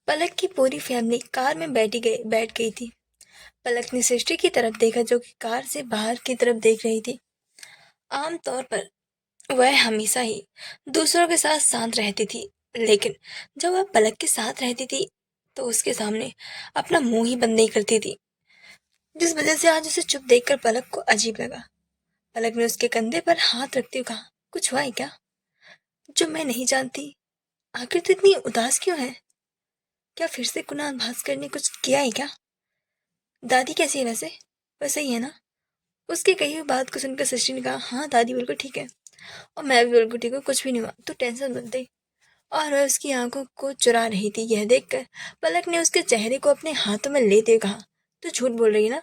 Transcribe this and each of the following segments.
पलक की पूरी family car में बैठ गई थी। पलक ने सृष्टि की तरफ देखा जो कि कार से बाहर की तरफ देख रही थी। आम तौर पर वह हमेशा ही दूसरों के साथ शांत रहती थी, लेकिन जब वह पलक के साथ रहती थी तो उसके सामने अपना मुंह ही बंद नहीं करती थी, जिस वजह से आज उसे चुप देखकर पलक को अजीब लगा। पलक ने उसके कंधे पर हाथ रखते हुए कहा, कुछ हुआ है क्या जो मैं नहीं जानती? आखिर तो इतनी उदास क्यों है? क्या फिर से कुणाल भास्कर ने कुछ किया है क्या? दादी कैसी है वैसे? वह सही है ना? उसकी कही हुई बात को सुनकर सृष्टि ने कहा, हाँ दादी बिल्कुल ठीक है। और मैं भी बिल्कुल ठीक हूँ, कुछ भी नहीं हुआ, तू टेंशन मत दे। और वह उसकी आंखों को चुरा रही थी। यह देखकर पलक ने उसके चेहरे को अपने हाथों में लेते हुए कहा, तू झूठ बोल रही है ना?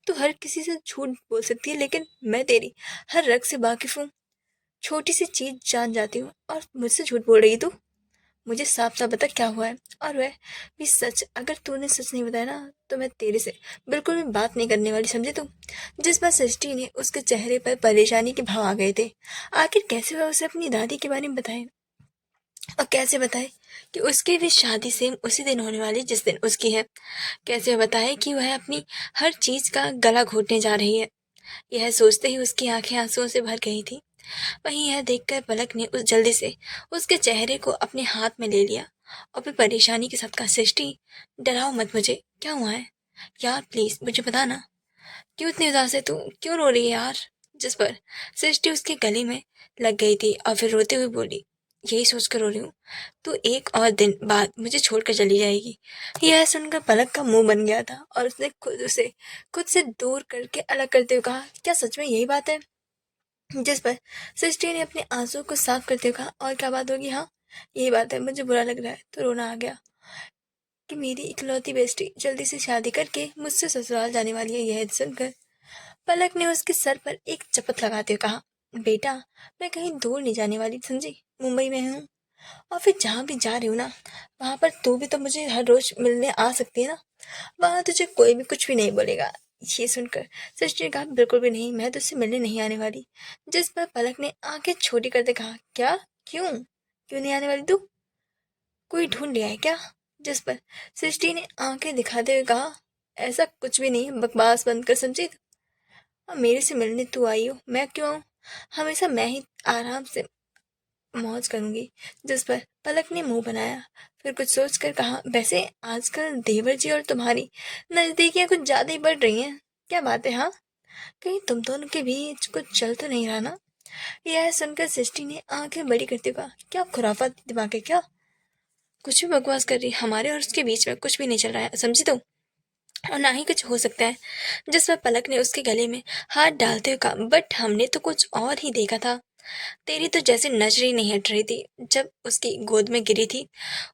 तू हर किसी से झूठ बोल सकती है, लेकिन मैं तेरी हर रग से वाकिफ हूँ। छोटी सी चीज जान जाती हूँ और मुझसे झूठ बोल रही है तू? मुझे साफ साफ बता क्या हुआ है, और वह भी सच। अगर तूने सच नहीं बताया ना तो मैं तेरे से बिल्कुल भी बात नहीं करने वाली, समझे तू? जिस बार सृष्टि ने उसके चेहरे पर परेशानी के भाव आ गए थे। आखिर कैसे वह उसे अपनी दादी के बारे में बताए, और कैसे बताए कि उसकी भी शादी सेम उसी दिन होने वाली जिस दिन उसकी है? कैसे वह बताए कि वह अपनी हर चीज का गला घोटने जा रही है? यह सोचते ही उसकी आंखें आंसुओं से भर गई थी। वहीं यह देखकर पलक ने उस जल्दी से उसके चेहरे को अपने हाथ में ले लिया और फिर परेशानी के साथ कहा, सृष्टि डराओ मत मुझे, क्या हुआ है यार? प्लीज मुझे बता ना, क्यों इतनी उदास है तू? क्यों रो रही है यार? जिस पर सृष्टि उसके गले में लग गई थी और फिर रोते हुए बोली, यही सोचकर रो रही हूँ, तू एक और दिन बाद मुझे छोड़कर चली जाएगी। यह सुनकर पलक का मुंह बन गया था और उसने खुद से दूर करके अलग करते हुए कहा, क्या सच में यही बात है? जिस पर सृष्टि ने अपने आंसू को साफ करते हुए कहा, और क्या बात होगी? हाँ यही बात है, मुझे बुरा लग रहा है तो रोना आ गया कि मेरी इकलौती बेस्टी जल्दी से शादी करके मुझसे ससुराल जाने वाली है। यह सुनकर पलक ने उसके सर पर एक चपत लगाते हुए कहा, बेटा मैं कहीं दूर नहीं जाने वाली, समझी? मुंबई में हूँ, और फिर जहाँ भी जा रही हूँ ना वहां पर तू भी तो मुझे हर रोज मिलने आ सकती है ना। वहां तुझे कोई भी कुछ भी नहीं बोलेगा। ये सुनकर सृष्टि ने कहा, बिल्कुल भी नहीं, मैं तुझसे मिलने नहीं आने वाली। जिस पर पलक ने आंखें छोटी करते कहा, क्या? क्यों? क्यों नहीं आने वाली तू? कोई ढूंढ लिया है क्या? जिस पर सृष्टि ने आंखें दिखाते हुए कहा, ऐसा कुछ भी नहीं, बकवास बंद कर, समझी? और मेरे से मिलने तू आई हो, मैं क्यों आऊं? हमेशा मैं ही आराम से मौज करूंगी। जिस पर पलक ने मुंह बनाया, फिर कुछ सोच कर कहा, वैसे आजकल देवर जी और तुम्हारी नजदीकियां कुछ ज्यादा ही बढ़ रही हैं। क्या बात है? हाँ कहीं तुम दोनों के बीच कुछ चल तो नहीं रहा ना? यह सुनकर सृष्टि ने आंखें बड़ी करते हुए कहा, क्या खुराफात दिमाग है क्या? कुछ भी बकवास कर रही, हमारे और उसके बीच में कुछ भी नहीं चल रहा है, समझी तो? और ना ही कुछ हो सकता है। जिस पर पलक ने उसके गले में हाथ डालते हुए कहा, बट हमने तो कुछ और ही देखा था। तेरी तो जैसे नजर ही नहीं हट रही थी जब उसकी गोद में गिरी थी।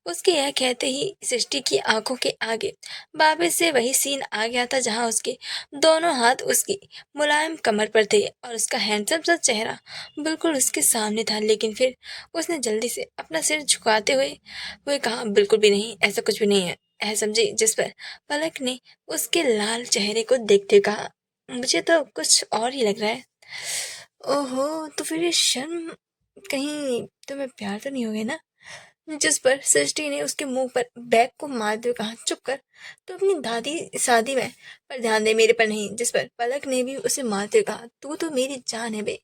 उसके यह कहते ही सृष्टि की आंखों के आगे वापस से वही सीन आ गया था जहां उसके दोनों हाथ उसकी मुलायम कमर पर थे और उसका हैंडसम सा चेहरा बिल्कुल उसके सामने था। लेकिन फिर उसने जल्दी से अपना सिर झुकाते हुए कहा, बिल्कुल भी नहीं, ऐसा कुछ भी नहीं है समझी? जिस पर पलक ने उसके लाल चेहरे को देखते हुए कहा, मुझे तो कुछ और ही लग रहा है। ओहो, तो फिर ये शर्म, कहीं तुम्हें प्यार तो नहीं हो गया ना? जिस पर सृष्टि ने उसके मुंह पर बैग को मारते हुए कहा, चुप कर, तू अपनी दादी शादी में पर ध्यान दे, मेरे पर नहीं। जिस पर पलक ने भी उसे मारते हुए कहा, तू तो मेरी जान है बे,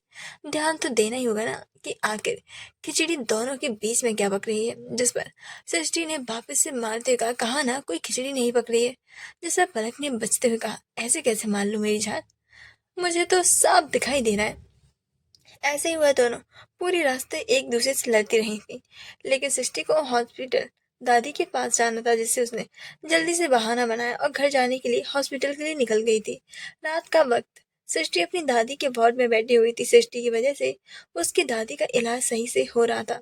ध्यान तो देना ही होगा ना कि आखिर खिचड़ी दोनों के बीच में क्या पक रही है? जिस पर सृष्टि ने वापस से मारते हुए कहा, कहा ना कोई खिचड़ी नहीं पक रही है। जिस पर पलक ने बचते हुए कहा, ऐसे कैसे मान लूं मेरी जान, मुझे तो साफ दिखाई दे रहा है। ऐसे ही हुआ, दोनों पूरी रास्ते एक दूसरे से लड़ती रही थी। लेकिन सृष्टि को हॉस्पिटल दादी के पास जाना था, जिससे उसने जल्दी से बहाना बनाया और घर जाने के लिए हॉस्पिटल के लिए निकल गई थी। रात का वक्त, सृष्टि अपनी दादी के वार्ड में बैठी हुई थी। सृष्टि की वजह से उसकी दादी का इलाज सही से हो रहा था।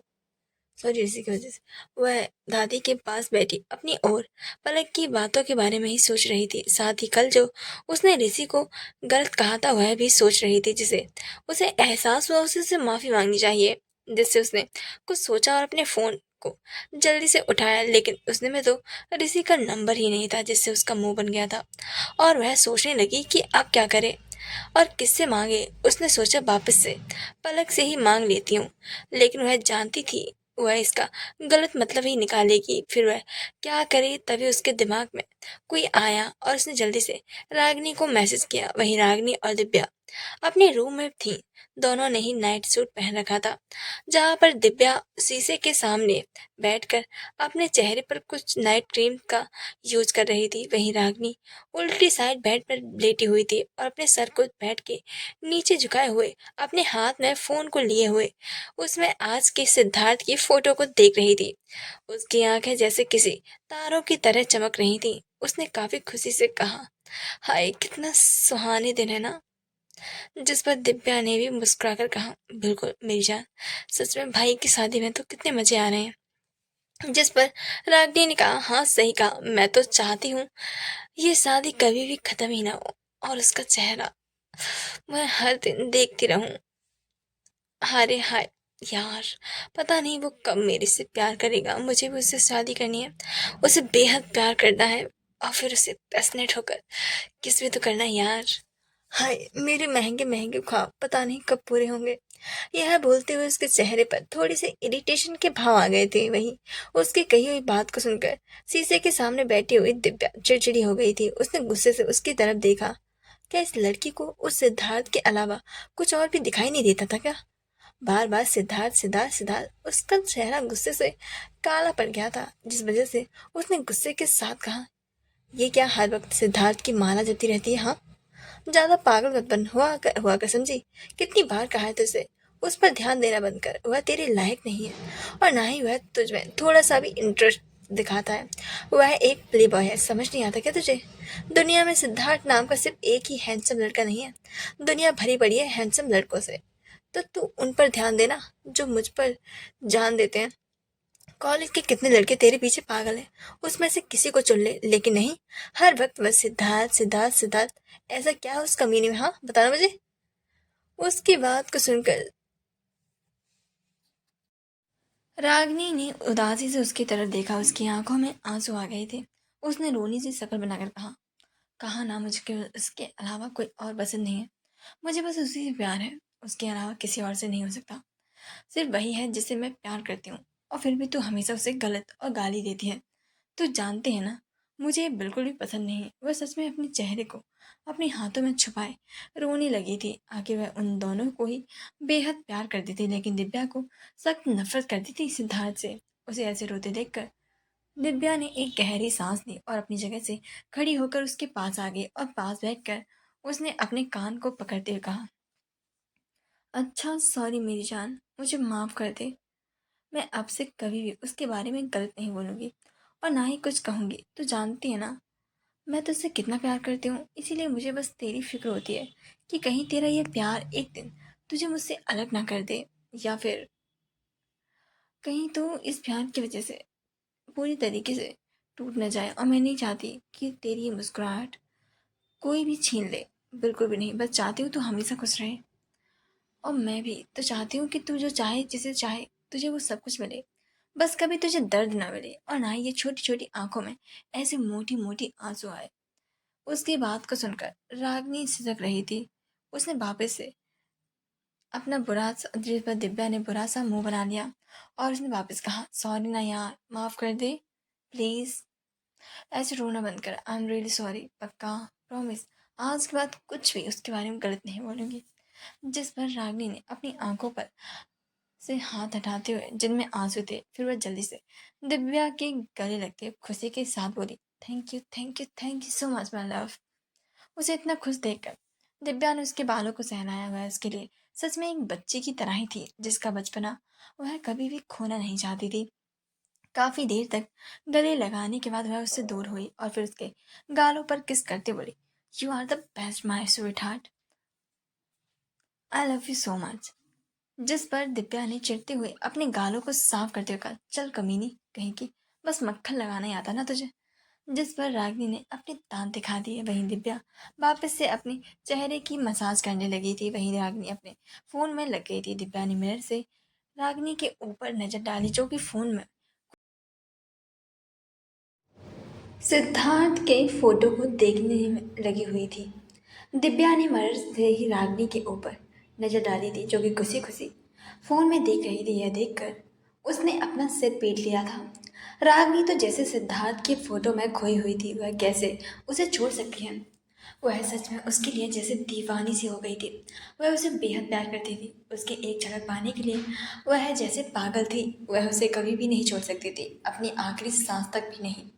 सॉरी, इसी की वजह से वह दादी के पास बैठी अपनी ओर पलक की बातों के बारे में ही सोच रही थी। साथ ही कल जो उसने ऋषि को गलत कहा था वह भी सोच रही थी, जिसे उसे एहसास हुआ उसे से माफी मांगनी चाहिए। जिससे उसने कुछ सोचा और अपने फोन को जल्दी से उठाया, लेकिन उसने में तो ऋषि का नंबर ही नहीं था, जिससे उसका मुंह बन गया था और वह सोचने लगी कि अब क्या करे और किससे मांगे। उसने सोचा वापस से पलक से ही मांग लेती हूँ, लेकिन वह जानती थी वह इसका गलत मतलब ही निकालेगी। फिर वह क्या करे, तभी उसके दिमाग में कोई आया और उसने जल्दी से रागिनी को मैसेज किया। वहीं रागिनी और दिव्या अपने रूम में थी। दोनों ने ही नाइट सूट पहन रखा था। जहां पर दिव्या शीशे के सामने बैठकर अपने चेहरे पर कुछ नाइट क्रीम का यूज कर रही थी, वहीं रागिनी उल्टी साइड बेड पर लेटी हुई थी और अपने सर को बैठ के नीचे झुकाए हुए अपने हाथ में फोन को लिए हुए उसमें आज के सिद्धार्थ की फोटो को देख रही थी। उसकी आंखें जैसे किसी तारों की तरह चमक रही थी। उसने काफी खुशी से कहा, हाय कितना सुहाने दिन है ना। जिस पर दिव्या ने भी मुस्कुराकर कहा, बिल्कुल मेरी जान, सच में भाई की शादी में तो कितने मजे आ रहे हैं। जिस पर रागिनी ने कहा, हाँ सही कहा, मैं तो चाहती हूँ ये शादी कभी भी खत्म ही ना हो और उसका चेहरा मैं हर दिन देखती रहूं। अरे हाय यार, पता नहीं वो कब मेरे से प्यार करेगा। मुझे भी उससे शादी करनी है, उसे बेहद प्यार करना है और फिर उसे पैशनेट होकर किस भी तो करना है यार। हाय मेरे महंगे महंगे ख्वाब पता नहीं कब पूरे होंगे। यह बोलते हुए उसके चेहरे पर थोड़ी सी इरिटेशन के भाव आ गए थे। वहीं उसकी कही हुई बात को सुनकर शीशे के सामने बैठी हुई दिव्या चिड़चिड़ी हो गई थी। उसने गुस्से से उसकी तरफ देखा। क्या इस लड़की को उस सिद्धार्थ के अलावा कुछ और भी दिखाई नहीं देता था क्या? बार बार सिद्धार्थ सिद्धार्थ सिद्धार्थ, उसका चेहरा गुस्से से काला पड़ गया था, जिस वजह से उसने गुस्से के साथ कहा, ये क्या हर वक्त सिद्धार्थ की माला जपती रहती है? हाँ, ज्यादा पागल मत बन, हुआ कर समझी। कितनी बार कहा है तुझसे, उस पर ध्यान देना बंद कर। वह तेरे लायक नहीं है और ना ही वह तुझ में थोड़ा सा भी इंटरेस्ट दिखाता है। वह एक प्ले बॉय है, समझ नहीं आता क्या तुझे? दुनिया में सिद्धार्थ नाम का सिर्फ एक ही हैंडसम लड़का नहीं है, दुनिया भरी पड़ी है हैंडसम लड़कों से। तो तू उन पर ध्यान देना जो मुझ पर जान देते हैं। कॉलेज के कितने लड़के तेरे पीछे पागल हैं, उसमें से किसी को चुन ले, लेकिन नहीं, हर वक्त बस सिद्धार्थ सिद्धार्थ सिद्धार्थ। ऐसा क्या है उस कमीने में, हाँ बताना मुझे। उसकी बात को सुनकर रागिनी ने उदासी से उसकी तरफ देखा। उसकी आंखों में आंसू आ गए थे। उसने रोनी सी शक्ल बनाकर कहा, कहा ना मुझे उसके अलावा कोई और पसंद नहीं है। मुझे बस उसी से प्यार है, उसके अलावा किसी और से नहीं हो सकता। सिर्फ वही है जिसे मैं प्यार करती हूँ। और फिर भी तू हमेशा उसे गलत और गाली देती है। तो जानते हैं ना, मुझे ये बिल्कुल भी पसंद नहीं है। वह सच में अपने चेहरे को अपने हाथों में छुपाए रोने लगी थी। आगे वह उन दोनों को ही बेहद प्यार करती थी, लेकिन दिव्या को सख्त नफरत करती थी सिद्धार्थ से। उसे ऐसे रोते देखकर दिव्या ने एक गहरी सांस ली और अपनी जगह से खड़ी होकर उसके पास आ गई और पास बैठकर उसने अपने कान को पकड़ते हुए कहा, अच्छा सॉरी मेरी जान, मुझे माफ कर दे। मैं अब से कभी भी उसके बारे में गलत नहीं बोलूंगी और ना ही कुछ कहूंगी। तो जानती है ना, मैं तुझसे कितना प्यार करती हूँ, इसीलिए मुझे बस तेरी फिक्र होती है कि कहीं तेरा ये प्यार एक दिन तुझे मुझसे अलग ना कर दे, या फिर कहीं तो इस प्यार की वजह से पूरी तरीके से टूट न जाए। और मैं नहीं चाहती कि तेरी ये मुस्कुराहट कोई भी छीन ले, बिल्कुल भी नहीं। बस चाहती हूँ तू हमेशा खुश रहे। और मैं भी तो चाहती हूँ कि तू जो चाहे, जिसे चाहे, तुझे वो सब कुछ मिले। बस कभी तुझे दर्द ना मिले और ना ही ये छोटी छोटी आंखों में ऐसे मोटी मोटी आंसू आए। उसकी बात को सुनकर रागनी सिसक रही थी। उसने वापस से अपना जिस पर दिव्या ने बुरा सा मुंह बना लिया और उसने वापस कहा, सॉरी ना यार, माफ कर दे प्लीज। ऐसे रोना बंद कर, आई एम रियली सॉरी, पक्का प्रॉमिस। आज के बाद कुछ भी उसके बारे में गलत नहीं बोलूंगी। जिस पर रागनी ने अपनी आंखों पर से हाथ हटाते हुए जिनमें आंसू थे, फिर वह जल्दी से दिव्या के गले लगते खुशी के साथ बोली, thank you thank you thank you so much my love. उसे इतना खुश देखकर दिव्या ने उसके बालों को सहलाया। हुआ उसके लिए सच में एक बच्ची की तरह ही थी, जिसका बचपना वह कभी भी खोना नहीं चाहती थी। काफी देर तक गले लगाने के बाद वह उससे दूर हुई और फिर उसके गालों पर किस करते बोली, you are the best my sweetheart, I love you so much. जिस पर दिव्या ने चिढ़ते हुए अपने गालों को साफ करते हुए कहा, चल कमीनी कहीं की, बस मक्खन लगाना ही आता ना तुझे। जिस पर रागिनी ने अपने दांत दिखा दिए। वहीं दिव्या वापस से अपने चेहरे की मसाज करने लगी थी। वहीं रागिनी अपने फोन में लग गई थी। दिव्या ने मिरर से रागिनी के ऊपर नजर डाली, जो कि फोन में सिद्धार्थ के फोटो को देखने में लगी हुई थी। दिव्या ने मिरर से ही रागिनी के ऊपर नजर डाली थी, जो कि खुशी खुशी फोन में देख रही थी। यह देखकर उसने अपना सिर पीट लिया था। रागनी तो जैसे सिद्धार्थ की फोटो में खोई हुई थी, वह कैसे उसे छोड़ सकती है। वह सच में उसके लिए जैसे दीवानी सी हो गई थी। वह उसे बेहद प्यार करती थी। उसके एक झलक पाने के लिए वह जैसे पागल थी। वह उसे कभी भी नहीं छोड़ सकती थी, अपनी आखिरी सांस तक भी नहीं।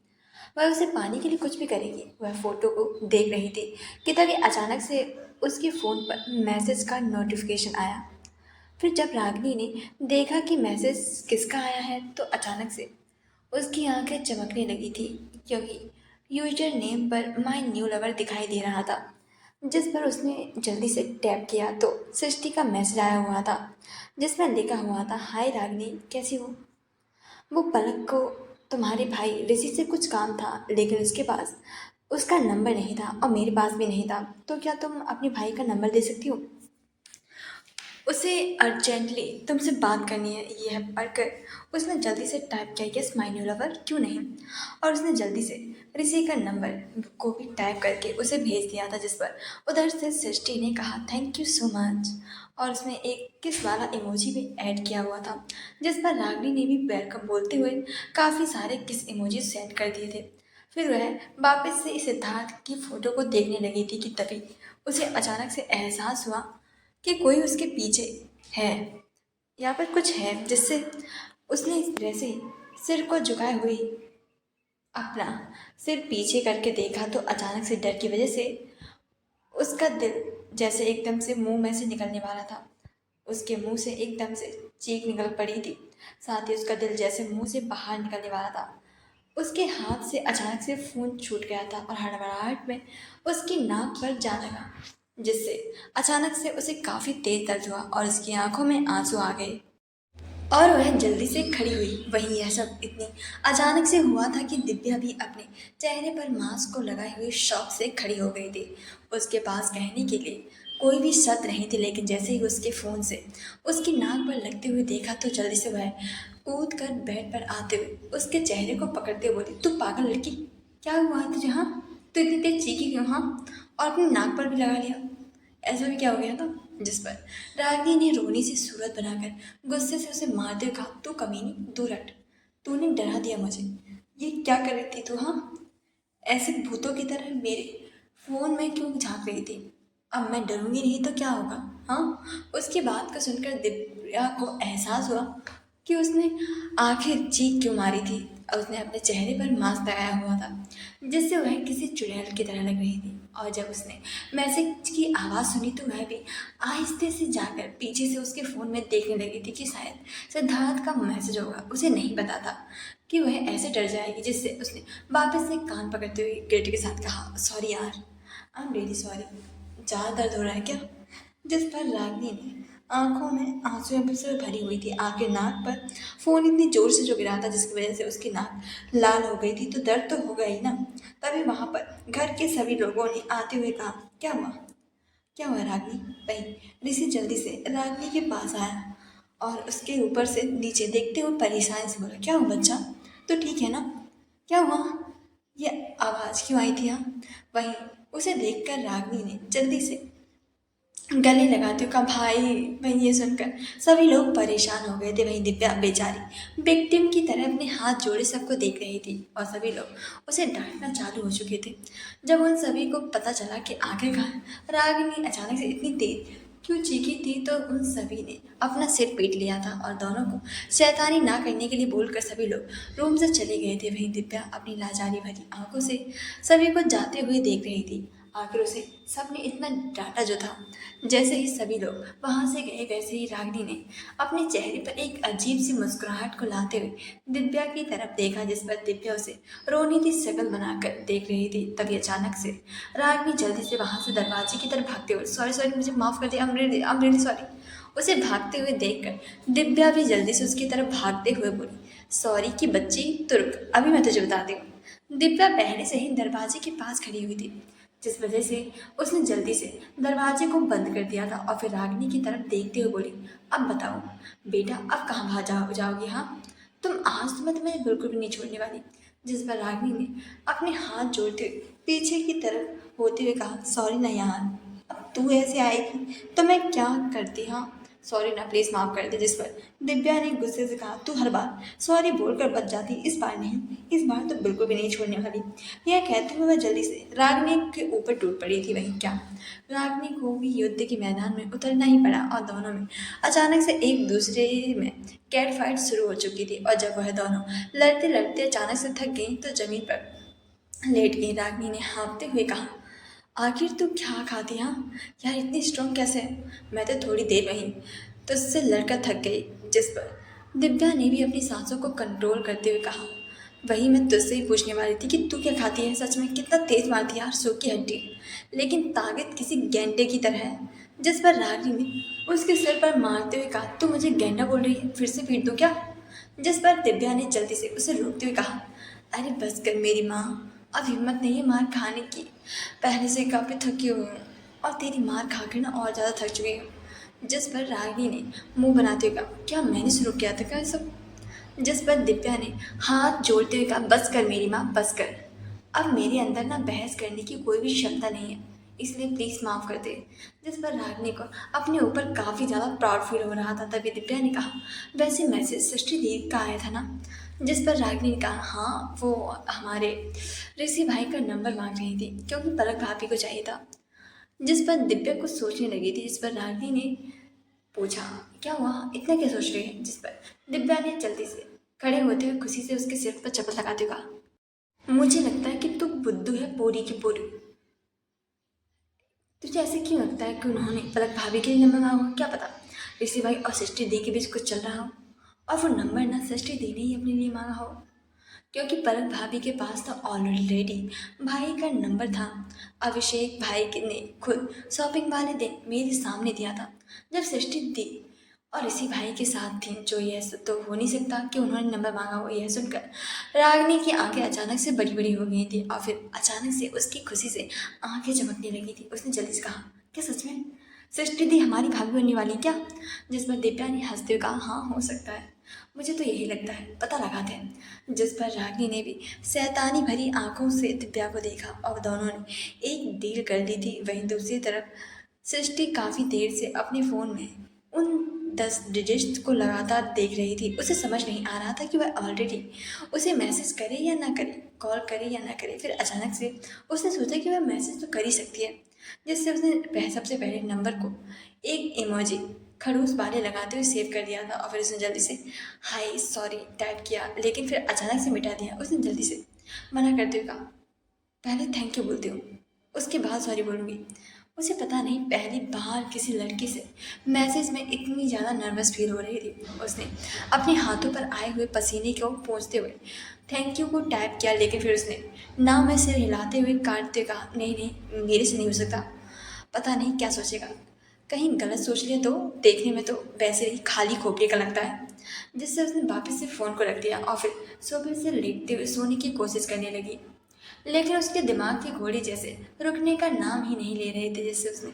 वह उसे पाने के लिए कुछ भी करेगी। वह फोटो को देख रही थी कि तभी अचानक से उसके फ़ोन पर मैसेज का नोटिफिकेशन आया। फिर जब रागिनी ने देखा कि मैसेज किसका आया है तो अचानक से उसकी आंखें चमकने लगी थी, क्योंकि यूजर नेम पर माय न्यू लवर दिखाई दे रहा था। जिस पर उसने जल्दी से टैप किया तो सृष्टि का मैसेज आया हुआ था, जिसमें लिखा हुआ था, हाय रागिनी, कैसी हो। वो पलक को तुम्हारे भाई ऋषि से कुछ काम था, लेकिन उसके पास उसका नंबर नहीं था और मेरे पास भी नहीं था, तो क्या तुम अपने भाई का नंबर दे सकती हो। उसे अर्जेंटली तुमसे बात करनी है। यह पढ़कर उसने जल्दी से टाइप किया, यस माय न्यू लवर, क्यों नहीं। और उसने जल्दी से ऋषि का नंबर को भी टाइप करके उसे भेज दिया था, जिस पर उधर से सृष्टि ने कहा थैंक यू सो मच, और उसमें एक किस वाला इमोजी भी ऐड किया हुआ था, जिस पर रागनी ने भी वेलकम बोलते हुए काफ़ी सारे किस इमोजी सेंड कर दिए थे। फिर वह वापस से सिद्धार्थ की फोटो को देखने लगी थी कि तभी उसे अचानक से एहसास हुआ कि कोई उसके पीछे है, यहाँ पर कुछ है, जिससे उसने इस तरह से सिर को झुकाए हुए अपना सिर पीछे करके देखा तो अचानक से डर की वजह से उसका दिल जैसे एकदम से मुंह में से निकलने वाला था। उसके मुंह से एकदम से चीख निकल पड़ी थी, साथ ही उसका दिल जैसे मुंह से बाहर निकलने वाला था। उसके हाथ से अचानक से खून छूट गया था और हड़बड़ाहट में उसकी नाक पर जा लगा, जिससे अचानक से उसे काफ़ी तेज दर्द हुआ और उसकी आंखों में आंसू आ गए और वह जल्दी से खड़ी हुई। वहीं यह सब इतनी अचानक से हुआ था कि दिव्या भी अपने चेहरे पर मास्क को लगाए हुए शौक से खड़ी हो गई थी। उसके पास कहने के लिए कोई भी शब्द नहीं थे, लेकिन जैसे ही उसके फ़ोन से उसकी नाक पर लगते हुए देखा तो जल्दी से वह कूद कर बेड पर आते हुए उसके चेहरे को पकड़ते बोली, तू पागल लड़की, क्या हुआ तुझे, हाँ। तो इतनी तेज चीखी क्यों, हाँ। और अपनी नाक पर भी लगा लिया, ऐसा भी क्या हो गया था। जिस पर रागिनी ने रोनी से सूरत बनाकर गुस्से से उसे मारते हुए कहा, तू कमीनी, दूर हट, तूने डरा दिया मुझे। ये क्या कर रही थी तू, हाँ। ऐसे भूतों की तरह मेरे फोन में क्यों झांक रही थी। अब मैं डरूंगी नहीं तो क्या होगा, हाँ। उसकी बात को सुनकर दिव्या को एहसास हुआ कि उसने आखिर चीख क्यों मारी थी। और उसने अपने चेहरे पर मास्क लगाया हुआ था, जिससे वह किसी चुड़ैल की तरह लग रही थी। और जब उसने मैसेज की आवाज़ सुनी तो वह भी आहिस्ते से जाकर पीछे से उसके फ़ोन में देखने लगी थी कि शायद सिद्धार्थ का मैसेज होगा। उसे नहीं पता था कि वह ऐसे डर जाएगी, जिससे उसने वापस से कान पकड़ते हुए गिल्ट के साथ कहा, सॉरी यार, आई एम रियली सॉरी। ज़्यादा दर्द हो रहा है क्या। जिस पर रागिनी ने आंखों में आंसुओं से भरी हुई थी, आगे नाक पर फोन इतनी जोर से जो गिरा था जिसकी वजह से उसकी नाक लाल हो गई थी, तो दर्द तो होगा ही ना। तभी वहां पर घर के सभी लोगों ने आते हुए कहा, क्या हुआ, क्या हुआ रागिनी। वही ऋषि जल्दी से रागिनी के पास आया और उसके ऊपर से नीचे देखते हुए परेशानी से बोला, क्या हुआ बच्चा, तो ठीक है ना, क्या हुआ, ये आवाज़ क्यों आई थी, हाँ। वहीं उसे देखकर रागिनी ने जल्दी से गले लगाती हूँ, कहा भाई। वहीं ये सुनकर सभी लोग परेशान हो गए थे। वहीं दिव्या बेचारी विक्टिम की तरह अपने हाथ जोड़े सबको देख रही थी और सभी लोग उसे डांटना चालू हो चुके थे। जब उन सभी को पता चला कि आखिरकार रागिनी अचानक से इतनी तेज क्यों चीखी थी, तो उन सभी ने अपना सिर पीट लिया था और दोनों को शैतानी ना करने के लिए बोलकर सभी लोग रूम से चले गए थे। वहीं दिव्या अपनी लाचारी भरी आंखों से सभी को जाते हुए देख रही थी। आखिर उसे सबने इतना डांटा जो था। जैसे ही सभी लोग वहां से गए, वैसे ही रागिनी ने अपने चेहरे पर एक अजीब सी मुस्कुराहट को लाते हुए दिव्या की तरफ देखा, जिस पर दिव्या उसे रोनी थी शक्ल बनाकर देख रही थी। तभी अचानक से रागिनी जल्दी से वहां से दरवाजे की तरफ भागते हुए, सॉरी सॉरी, मुझे माफ कर दे, आई एम रियली सॉरी। उसे भागते हुए देखकर दिव्या भी जल्दी से उसकी तरफ भागते हुए बोली, सॉरी की बच्ची, तो रुक, अभी मैं तुझे बताती हूँ। दिव्या पहले से ही दरवाजे के पास खड़ी हुई थी, जिस वजह से उसने जल्दी से दरवाजे को बंद कर दिया था और फिर रागिनी की तरफ देखते हुए बोली, अब बताओ बेटा, अब कहाँ भाग जाओगी, हाँ। तुम आज तो मैं तुम्हें बिल्कुल भी नहीं छोड़ने वाली। जिस पर रागिनी ने अपने हाथ जोड़ते हुए पीछे की तरफ होते हुए कहा, सॉरी ना यार, अब तू ऐसे आएगी तो मैं क्या करती, हाँ। सॉरी ना, प्लीज़ माफ़ कर दे। जिस पर दिव्या ने गुस्से से कहा, तू हर बार सॉरी बोलकर बच जाती, इस बार नहीं, इस बार तो बिल्कुल भी नहीं छोड़ने वाली। यह कहते हुए वह जल्दी से रागिनी के ऊपर टूट पड़ी थी। वहीं क्या, रागिनी को भी युद्ध के मैदान में उतरना ही पड़ा और दोनों में अचानक से एक दूसरे में कैट फाइट शुरू हो चुकी थी। और जब वह दोनों लड़ते लड़ते अचानक से थक गई तो जमीन पर लेट गई। रागिनी ने हाँफते हुए कहा, आखिर तू क्या खाती? हाँ यार, इतनी स्ट्रांग कैसे? मैं तो थोड़ी देर वहीं तुझसे लड़कर थक गई। जिस पर दिव्या ने भी अपनी सांसों को कंट्रोल करते हुए कहा, वही मैं तुझसे ही पूछने वाली थी कि तू क्या खाती है? सच में कितना तेज मारती है यार, सूखी हड्डी लेकिन ताकत किसी गेंडे की तरह है। जिस पर रागिनी ने उसके सिर पर मारते हुए कहा, तू मुझे गेंडा बोल रही है? फिर से पीट दूँ क्या? जिस पर दिव्या ने जल्दी से उसे रोकते हुए कहा, अरे बस कर मेरी माँ, अब हिम्मत नहीं है मार खाने की। पहले से काफ़ी थकी हुई हूँ और तेरी मार खाकर ना और ज़्यादा थक चुकी हूँ। जिस पर रागिनी ने मुंह बनाते हुए कहा, क्या मैंने शुरू किया था क्या ये सब? जिस पर दिव्या ने हाथ जोड़ते हुए कहा, बस कर मेरी माँ, बस कर। अब मेरे अंदर ना बहस करने की कोई भी क्षमता नहीं है, इसलिए प्लीज़ माफ़ कर दे। जिस पर रागिनी को अपने ऊपर काफ़ी ज़्यादा प्राउड फील हो रहा था। तभी दिव्या ने कहा, वैसे मैसेज सृष्टि देवी का आया था ना? जिस पर रागिनी ने कहा, हाँ वो हमारे ऋषि भाई का नंबर मांग रही थी क्योंकि पलक भाभी को चाहिए था। जिस पर दिव्या कुछ सोचने लगी थी। जिस पर रागिनी ने पूछा, क्या हुआ, इतना क्या सोच रही है? जिस पर दिव्या ने जल्दी से खड़े होते हुए खुशी से उसके सिर पर चपल लगाते हुए कहा, मुझे लगता है कि तू बुद्धू है पूरी की पूरी। तुझे ऐसे क्यों लगता है कि उन्होंने पलक भाभी के लिए नंबर मांगा होगा? क्या पता ऋषि भाई और सृष्टि दी के बीच कुछ चल रहा हो और वो नंबर ना सृष्टि दी ने ही अपने लिए मांगा हो, क्योंकि पलक भाभी के पास तो ऑलरेडी भाई का नंबर था। अभिषेक भाई ने खुद शॉपिंग वाले दिन मेरे सामने दिया था जब सृष्टि दी और इसी भाई के साथ थी। जो यह तो हो नहीं सकता कि उन्होंने नंबर मांगा हो। यह सुनकर रागिनी की आंखें अचानक से बड़ी बड़ी हो गई थी और फिर अचानक से उसकी खुशी से आंखें चमकने लगी थी। उसने जल्दी से कहा, क्या सच में सृष्टि दी हमारी भाभी बनने वाली क्या? जिस पर दिव्या ने हंसते हुए कहा, हाँ हो सकता है, मुझे तो यही लगता है, पता लगाते हैं। जिस पर रागिनी ने भी शैतानी भरी आंखों से दिव्या को देखा और दोनों ने एक डील कर ली थी। वहीं दूसरी तरफ सृष्टि काफ़ी देर से अपने फ़ोन में उन 10 डिजिट्स को लगातार देख रही थी। उसे समझ नहीं आ रहा था कि वह ऑलरेडी उसे मैसेज करे या ना करे, कॉल करे या ना करे। फिर अचानक से उसने सोचा कि वह मैसेज तो कर ही सकती है। जिससे उसने सबसे पहले नंबर को एक इमोजी खड़ूस वाले लगाते हुए सेव कर दिया था और फिर उसने जल्दी से हाय सॉरी टाइप किया, लेकिन फिर अचानक से मिटा दिया। उसने जल्दी से मना करते हुए कहा, पहले थैंक यू बोलती हूँ, उसके बाद सॉरी बोलूँगी। उसे पता नहीं पहली बार किसी लड़की से मैसेज में इतनी ज़्यादा नर्वस फील हो रही थी। उसने अपने हाथों पर आए हुए पसीने को पोंछते हुए थैंक यू को टाइप किया, लेकिन फिर उसने ना में सिर हिलाते हुए काटते कहा, नहीं नहीं मेरे से नहीं हो सकता, पता नहीं क्या सोचेगा, कहीं गलत सोच लिया तो। देखने में तो वैसे ही खाली खोपड़ी का लगता है। जिससे उसने वापस से फ़ोन को रख दिया और फिर सोफे से लेटते हुए सोने की कोशिश करने लगी। लेकिन उसके दिमाग के घोड़े जैसे रुकने का नाम ही नहीं ले रहे थे। जिससे उसने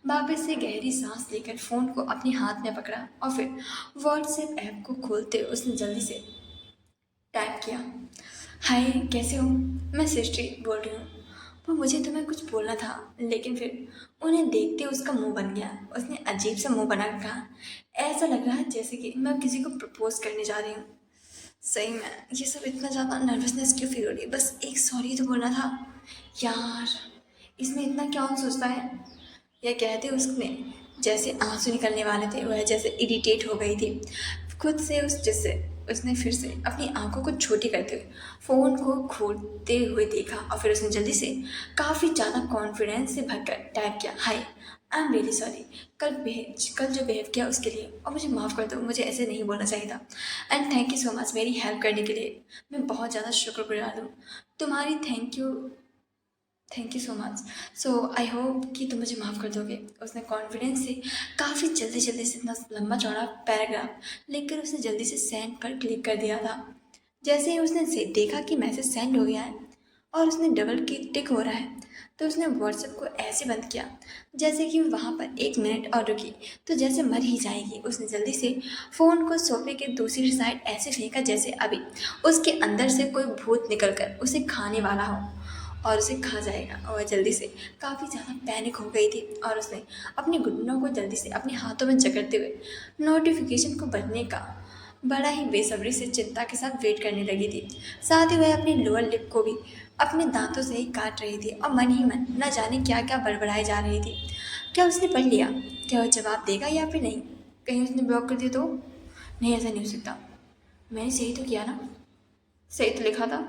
वापस से गहरी सांस लेकर फ़ोन को अपने हाथ में पकड़ा और फिर व्हाट्सएप ऐप को खोलते हुए उसने जल्दी से टाइप किया, हाय कैसे हो, मैं सृष्टि बोल रही हूँ। वो मुझे तुम्हें कुछ बोलना था, लेकिन फिर उन्हें देखते उसका मुंह बन गया। उसने अजीब सा मुंह बना कर कहा, ऐसा लग रहा है जैसे कि मैं किसी को प्रपोज करने जा रही हूँ। सही में ये सब इतना ज़्यादा नर्वसनेस क्यों फील हो रही है? बस एक सॉरी तो बोलना था यार, इसमें इतना क्या सोचता है? यह कहते उसने जैसे आंसू निकलने वाले थे, वह जैसे इरिटेट हो गई थी खुद से। जिससे उसने फिर से अपनी आंखों को छोटी करते हुए फ़ोन को खोलते हुए देखा और फिर उसने जल्दी से काफ़ी ज़्यादा कॉन्फिडेंस से भरकर टाइप किया, हाय आई एम रियली सॉरी, कल जो बिहेव किया उसके लिए, और मुझे माफ़ कर दो, मुझे ऐसे नहीं बोलना चाहिए था। And thank you so much मेरी हेल्प करने के लिए, मैं बहुत ज़्यादा शुक्रगुजार हूँ तुम्हारी। Thank you so much. So I hope कि तुम मुझे माफ़ कर दोगे। उसने कॉन्फिडेंस से काफ़ी जल्दी जल्दी से इतना लंबा चौड़ा पैराग्राफ लिखकर उसने जल्दी से सेंड पर क्लिक कर दिया था। जैसे ही उसने देखा कि मैसेज सेंड हो गया है और उसने डबल की टिक हो रहा है, तो उसने व्हाट्सएप को ऐसे बंद किया जैसे कि वहाँ पर 1 मिनट और रुकी तो जैसे मर ही जाएगी। उसने जल्दी से फ़ोन को सोफे के दूसरी साइड ऐसे फेंका जैसे अभी उसके अंदर से कोई भूत निकल कर उसे खाने वाला हो। और उसे खा जाएगा। और जल्दी से काफ़ी ज़्यादा पैनिक हो गई थी और उसने अपने घुटनों को जल्दी से अपने हाथों में जकड़ते हुए नोटिफिकेशन को भरने का बड़ा ही बेसब्री से चिंता के साथ वेट करने लगी थी। साथ ही वह अपनी लोअर लिप को भी अपने दांतों से ही काट रही थी और मन ही मन न जाने क्या क्या बड़बड़ाई जा रही थी। क्या उसने पढ़ लिया? क्या वह जवाब देगा या फिर नहीं? कहीं उसने ब्लॉक कर दिया तो? नहीं, ऐसा नहीं हो सकता। मैंने सही तो किया ना? सही तो लिखा था।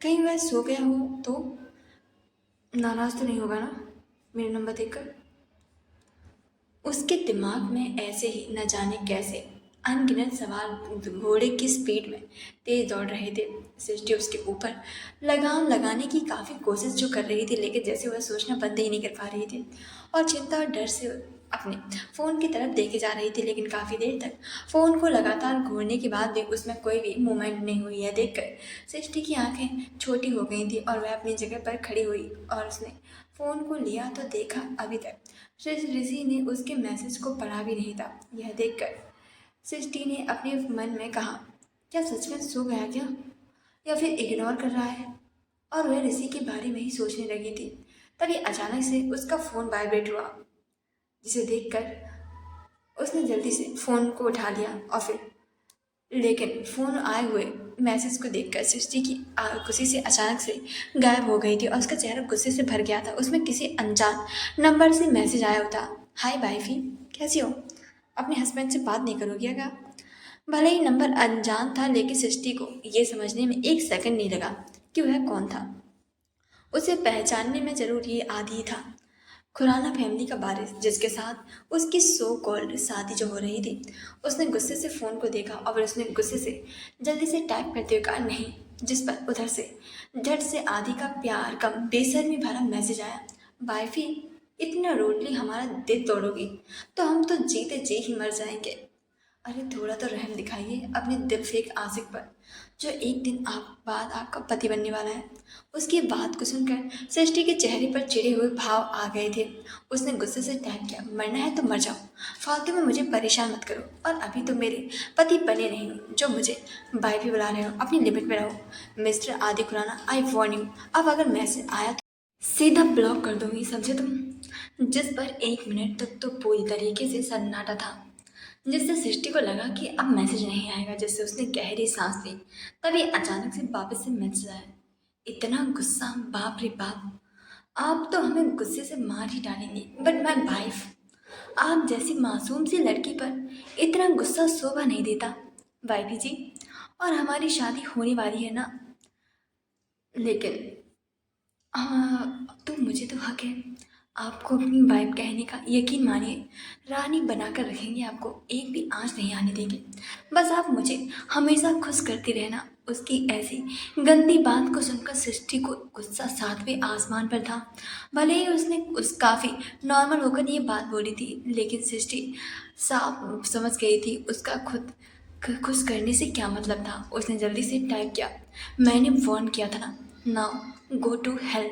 कहीं वह सो गया हो तो? नाराज तो नहीं होगा ना मेरे नंबर देखकर? उसके दिमाग में ऐसे ही न जाने कैसे अनगिनत सवाल घोड़े की स्पीड में तेज दौड़ रहे थे। सृष्टि उसके ऊपर लगाम लगाने की काफ़ी कोशिश जो कर रही थी, लेकिन जैसे वह सोचना बंद ही नहीं कर पा रही थी और चिंता और डर से अपने फ़ोन की तरफ देखे जा रही थी। लेकिन काफ़ी देर तक फ़ोन को लगातार घूरने के बाद भी उसमें कोई भी मूवमेंट नहीं हुई। है देखकर सृष्टि की आंखें छोटी हो गई थी और वह अपनी जगह पर खड़ी हुई और उसने फ़ोन को लिया तो देखा अभी तक ऋषि ने उसके मैसेज को पढ़ा भी नहीं था। यह देखकर सृष्टि ने अपने मन में कहा, क्या सच में सो गया क्या, या फिर इग्नोर कर रहा है? और वह ऋषि के बारे में ही सोचने लगी थी। तभी अचानक से उसका फ़ोन वाइब्रेट हुआ, जिसे देखकर उसने जल्दी से फ़ोन को उठा लिया और फिर लेकिन फ़ोन आए हुए मैसेज को देखकर सृष्टि की खुशी से अचानक से गायब हो गई थी और उसका चेहरा गुस्से से भर गया था। उसमें किसी अनजान नंबर से मैसेज आया होता, हाय वाइफी, कैसी हो? अपने हस्बैंड से बात नहीं करोगी क्या? भले ही नंबर अनजान था, लेकिन सृष्टि को ये समझने में एक सेकंड नहीं लगा कि वह कौन था। उसे पहचानने में जरूर ये आदि था, खुराना फैमिली का वारिस, जिसके साथ उसकी सो कॉल्ड शादी जो हो रही थी। उसने गुस्से से फ़ोन को देखा और फिर उसने गुस्से से जल्दी से टाइप करते हुए कहा नहीं, जिस पर उधर से झट से आदि का प्यार कम बेसर्मी भरा मैसेज आया, वाइफी इतना रोडली हमारा दिल तोड़ोगी तो हम तो जीते जी ही मर जाएंगे। अरे थोड़ा तो रहम दिखाइए अपने दिल फेंक आशिक पर, जो एक दिन आप बाद आपका पति बनने वाला है। उसकी बात को सुनकर सृष्टि के चेहरे पर चिढ़े हुए भाव आ गए थे। उसने गुस्से से टाइप किया, मरना है तो मर जाओ, फालतू में मुझे परेशान मत करो। और अभी तो मेरे पति बने नहीं हो जो मुझे वाइफी बुला रहे हो, अपनी लिमिट में रहो। मिस्टर आदि खुराना, आई वॉर्न यू, अब अगर मैसेज आया तो सीधा ब्लॉक कर दूंगी, समझे तुम? जिस पर 1 मिनट तक तो पूरी तरीके से सन्नाटा था, जिससे सृष्टि को लगा कि अब मैसेज नहीं आएगा, जिससे उसने गहरी सांस ली। तभी अचानक से वापस से मैसेज आया, इतना गुस्सा, बाप रे बाप, आप तो हमें गुस्से से मार ही डालेंगे, बट माय वाइफ, आप जैसी मासूम सी लड़की पर इतना गुस्सा शोभा नहीं देता वाइफी जी। और हमारी शादी होने वाली है ना, लेकिन हाँ, तो मुझे तो हक है आपको अपनी वाइफ कहने का। यकीन मानिए, रानी बनाकर रखेंगे आपको, एक भी आँच नहीं आने देंगे। बस आप मुझे हमेशा खुश करती रहना। उसकी ऐसी गंदी बात को सुनकर सृष्टि को गुस्सा 7वें आसमान पर था। भले ही उसने उस काफ़ी नॉर्मल होकर ये बात बोली थी, लेकिन सृष्टि साफ समझ गई थी उसका खुद खुश करने से क्या मतलब था। उसने जल्दी से टाइप किया, मैंने वार्न किया था ना, नाउ गो टू हेल।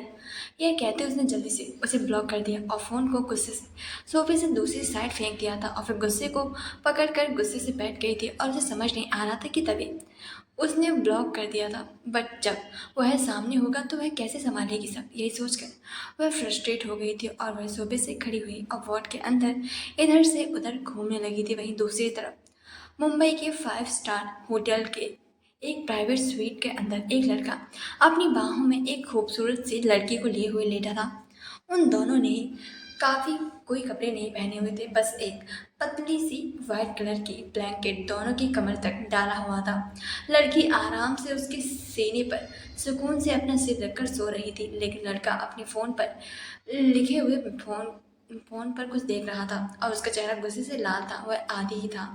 यह कहते उसने जल्दी से उसे ब्लॉक कर दिया और फ़ोन को गुस्से से सोफे से दूसरी साइड फेंक दिया था और फिर गुस्से को पकड़कर गुस्से से बैठ गई थी और उसे समझ नहीं आ रहा था कि तभी उसने ब्लॉक कर दिया था, बट जब वह सामने होगा तो वह कैसे संभालेगी सब, यही सोचकर वह फ्रस्ट्रेट हो गई थी और वह सोफे से खड़ी हुई और वार्ड के अंदर इधर से उधर घूमने लगी थी। वहीं दूसरी तरफ मुंबई के 5 स्टार होटल के एक प्राइवेट स्वीट के अंदर एक लड़का अपनी बाहों में एक खूबसूरत सी लड़की को लिए हुए लेटा था। उन दोनों ने काफ़ी कोई कपड़े नहीं पहने हुए थे, बस एक पतली सी वाइट कलर की ब्लैंकेट दोनों की कमर तक डाला हुआ था। लड़की आराम से उसके सीने पर सुकून से अपना सिर रखकर सो रही थी, लेकिन लड़का अपने फ़ोन पर लिखे हुए फ़ोन पर कुछ देख रहा था और उसका चेहरा गुस्से से लाल था। वह आदि ही था।